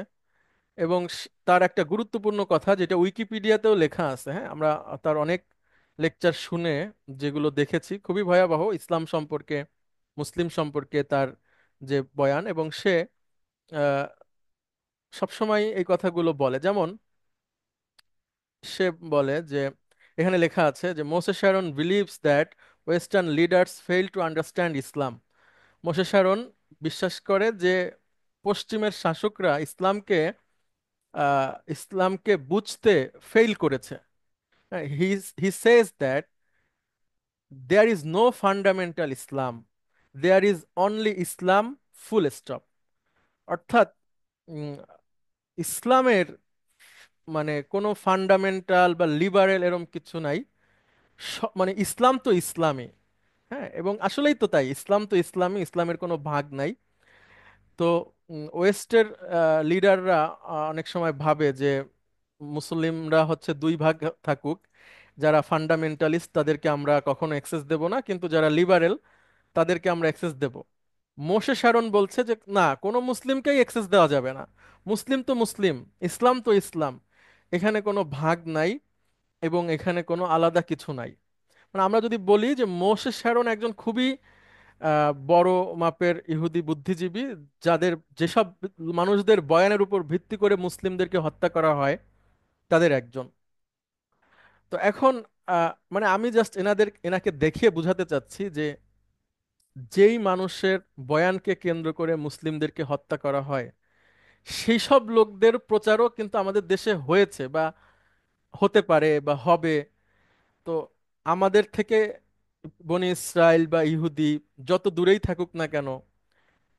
এবং তার একটা গুরুত্বপূর্ণ কথা যেটা উইকিপিডিয়াতেও লেখা আছে, হ্যাঁ, আমরা তার অনেক লেকচার শুনে যেগুলো দেখেছি, খুবই ভয়াবহ ইসলাম সম্পর্কে, মুসলিম সম্পর্কে তার যে বয়ান। এবং সে আহ, সবসময় এই কথাগুলো বলে। যেমন সে বলে যে, এখানে লেখা আছে যে Moshe Sharon believes that western leaders fail to understand Islam. Moshe Sharon বিশ্বাস করে যে পশ্চিমের শাসকরা ইসলামকে বুঝতে ফেল করেছে। He says that there is no fundamental Islam, there is only Islam, full stop. অর্থাৎ উম, ইসলামের মানে কোনো ফান্ডামেন্টাল বা লিবারেল এরম কিছু নাই। মানে ইসলাম তো ইসলামই। হ্যাঁ, এবং আসলেই তো তাই, ইসলাম তো ইসলামই, ইসলামের কোনো ভাগ নাই। তো ওয়েস্টের লিডাররা অনেক সময় ভাবে যে মুসলিমরা হচ্ছে দুই ভাগ থাকুক, যারা ফান্ডামেন্টালিস্ট তাদেরকে আমরা কখনো অ্যাক্সেস দেব না, কিন্তু যারা লিবারেল তাদেরকে আমরা অ্যাক্সেস দেব। মোশে শারন বলছে যে না, কোনো মুসলিমকেই অ্যাক্সেস দেওয়া যাবে না। মুসলিম তো মুসলিম, ইসলাম তো ইসলাম, এখানে কোনো ভাগ নাই এবং এখানে কোনো আলাদা কিছু নাই। মানে আমরা যদি বলি যে মোশে শ্যারন একজন খুবই বড় মাপের ইহুদি বুদ্ধিজীবী, যাদের যেসব মানুষদের বয়ানের উপর ভিত্তি করে মুসলিমদেরকে হত্যা করা হয় তাদের একজন। তো এখন মানে আমি জাস্ট এনাকে দেখিয়ে বুঝাতে চাচ্ছি যে যেই মানুষের বয়ানকে কেন্দ্র করে মুসলিমদেরকে হত্যা করা হয়, সেই সব লোকদের প্রচারও কিন্তু আমাদের দেশে হয়েছে বা হতে পারে বা হবে। তো আমাদের থেকে বনি ইসরায়েল বা ইহুদি যত দূরেই থাকুক না কেন,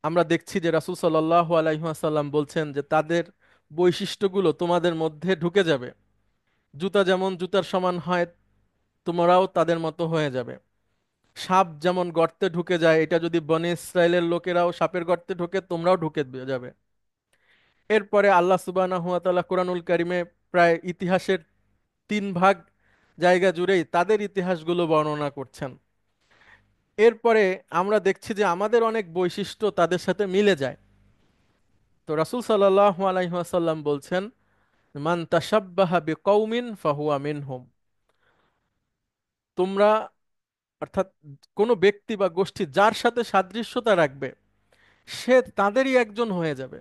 আমরা দেখছি যে রাসূল সাল্লাল্লাহু আলাইহি ওয়াসাল্লাম বলছেন যে তাদের বৈশিষ্ট্যগুলো তোমাদের মধ্যে ঢুকে যাবে। জুতা যেমন জুতার সমান হয়, তোমরাও তাদের মতো হয়ে যাবে। সাপ যেমন গর্তে ঢুকে যায়, এটা যদি বনি ইসরায়েলের লোকেরাও সাপের গর্তে ঢোকে, তোমরাও ঢুকে যাবে। এরপরে আল্লাহ সুবহানাহু ওয়া তাআলা কোরআনুল কারিমে প্রায় ইতিহাসের 3 ভাগ জায়গা জুড়েই তাদের ইতিহাসগুলো বর্ণনা করছেন। এরপরে আমরা দেখছি যে আমাদের অনেক বৈশিষ্ট্য তাদের সাথে মিলে যায়। তো রাসূল সাল্লাল্লাহু আলাইহি ওয়াসাল্লাম বলছেন, মান তাশাব্বাহা বিকৌমিন ফাহুয়া মিনহুম। তোমরা, অর্থাৎ কোনো ব্যক্তি বা গোষ্ঠী যার সাথে সাদৃশ্যতা রাখবে, সে তাদেরই একজন হয়ে যাবে।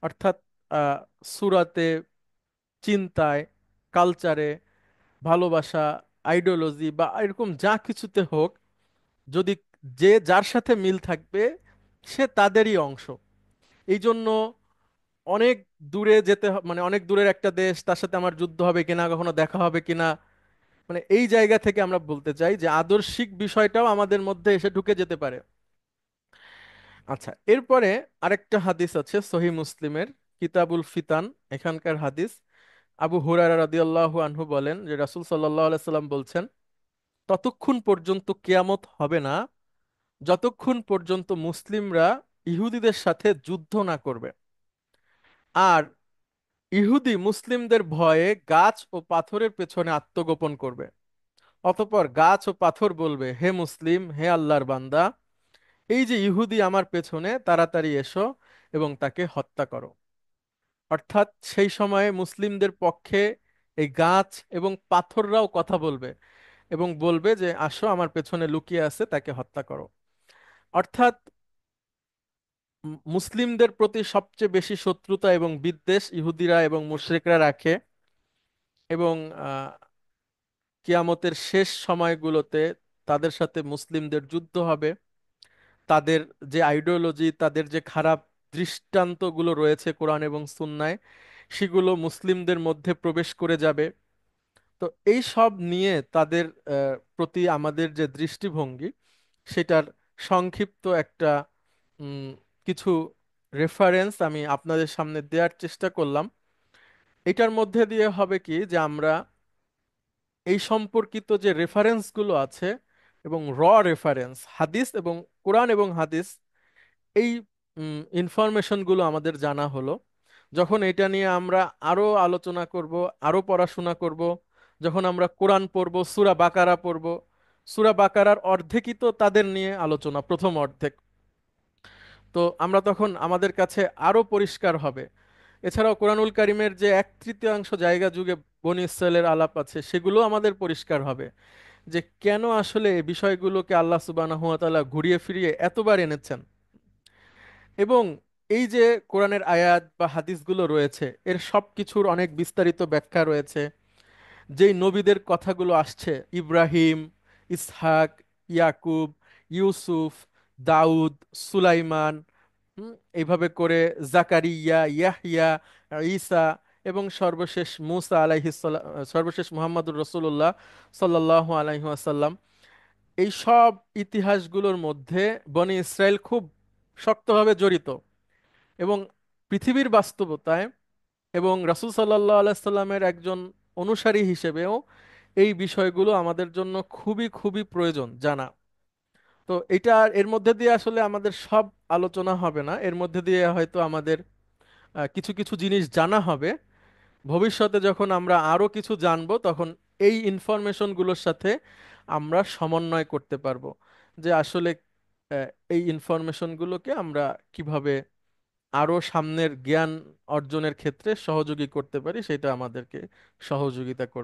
অর্থাৎ আহ, সুরাতে, চিন্তায়, কালচারে, ভালোবাসা, আইডিওলজি বা এরকম যা কিছুতে হোক, যদি যে যার সাথে মিল থাকবে সে তাদেরই অংশ। এই জন্য অনেক দূরে যেতে মানে অনেক দূরের একটা দেশ, তার সাথে আমার যুদ্ধ হবে কিনা, কখনো দেখা হবে কিনা, মানে এই জায়গা থেকে আমরা বলতে চাই যে আদর্শিক বিষয়টাও আমাদের মধ্যে এসে ঢুকে যেতে পারে। আচ্ছা, এরপরে আরেকটা হাদিস আছে সহি মুসলিমের কিতাবুল ফিতান, এখানকার হাদিস। আবু হুরায়রা রাদিয়াল্লাহু আনহু বলেন যে রাসূল সাল্লাল্লাহু আলাইহি সাল্লাম বলছেন, ততক্ষণ পর্যন্ত কিয়ামত হবে না যতক্ষণ পর্যন্ত মুসলিমরা ইহুদিদের সাথে যুদ্ধ না করবে। আর ইহুদি মুসলিমদের ভয়ে গাছ ও পাথরের পেছনে আত্মগোপন করবে। অতঃপর গাছ ও পাথর বলবে, হে মুসলিম, হে আল্লাহর বান্দা, এই যে ইহুদি আমার পেছনে, তাড়াতাড়ি এসো এবং তাকে হত্যা করো। অর্থাৎ সেই সময়ে মুসলিমদের পক্ষে এই গাছ এবং পাথররাও কথা বলবে এবং বলবে যে আসো, আমার পেছনে লুকিয়ে আছে, তাকে হত্যা করো। অর্থাৎ মুসলিমদের প্রতি সবচেয়ে বেশি শত্রুতা এবং বিদ্বেষ ইহুদিরা এবং মুশরিকরা রাখে। এবং কিয়ামতের শেষ সময়গুলোতে তাদের সাথে মুসলিমদের যুদ্ধ হবে। তাদের যে আইডিওলজি, তাদের যে খারাপ দৃষ্টান্তগুলো রয়েছে কোরআন এবং সুন্নায়, সেগুলো মুসলিমদের মধ্যে প্রবেশ করে যাবে। তো এই সব নিয়ে তাদের প্রতি আমাদের যে দৃষ্টিভঙ্গি, সেটার সংক্ষিপ্ত একটা উম, কিছু রেফারেন্স আমি আপনাদের সামনে দেওয়ার চেষ্টা করলাম। এটার মধ্যে দিয়ে হবে কি যে আমরা এই সম্পর্কিত যে রেফারেন্সগুলো আছে এবং রেফারেন্স হাদিস এবং কোরআন এবং হাদিস, এই ইনফরমেশনগুলো আমাদের জানা হলো। যখন এটা নিয়ে আমরা আরো আলোচনা করব, আরো পড়াশোনা করব, যখন আমরা কোরআন পড়ব, সূরা বাকারা পড়ব, সূরা বাকারার অর্ধেকই তো তাদের নিয়ে আলোচনা, প্রথম অর্ধেক। তো আমরা তখন আমাদের কাছে আরো পরিষ্কার হবে। এছাড়াও কোরআনুল কারিমের যে 1/3 জায়গা যুগে বনি ইসরায়েলের আলাপ আছে, সেগুলো আমাদের পরিষ্কার হবে যে কেন আসলে এই বিষয়গুলোকে আল্লাহ সুবহানাহু ওয়া তাআলা ঘুরিয়ে ফিরিয়ে এতবার এনেছেন। এবং এই যে কোরআনের আয়াত বা হাদিসগুলো রয়েছে, এর সব কিছুর অনেক বিস্তারিত ব্যাখ্যা রয়েছে। যেই নবীদের কথাগুলো আসছে, ইব্রাহিম, ইসহাক, ইয়াকুব, ইউসুফ, দাউদ, সুলাইমান, এইভাবে করে জাকারিয়া, ইয়াহইয়া, ঈসা, এবং সর্বশেষ মুসা আলাইহিস সালাম, সর্বশেষ মুহাম্মদুর রাসূলুল্লাহ সাল্লাল্লাহু আলাইহি ওয়াসাল্লাম, এই সব ইতিহাসগুলোর মধ্যে বনি ইসরায়েল খুব শক্তভাবে জড়িত। এবং পৃথিবীর বাস্তবতায় এবং রাসূল সাল্লাল্লাহু আলাইহি সাল্লামের একজন অনুসারী হিসেবেও এই বিষয়গুলো আমাদের জন্য খুবই খুবই প্রয়োজন জানা। তো এটা এর মধ্যে দিয়ে আসলে আমাদের সব আলোচনা হবে না, এর মধ্যে দিয়ে হয়তো আমাদের কিছু কিছু জিনিস জানা হবে। ভবিষ্যতে যখন আমরা আরো কিছু জানবো, তখন এই ইনফরমেশনগুলোর সাথে আমরা সমন্বয় করতে পারবো যে আসলে এই ইনফরমেশনগুলোকে আমরা কিভাবে আরো সামনের জ্ঞান অর্জনের ক্ষেত্রে সহযোগী করতে পারি, সেটা আমাদেরকে সহযোগিতা করবে।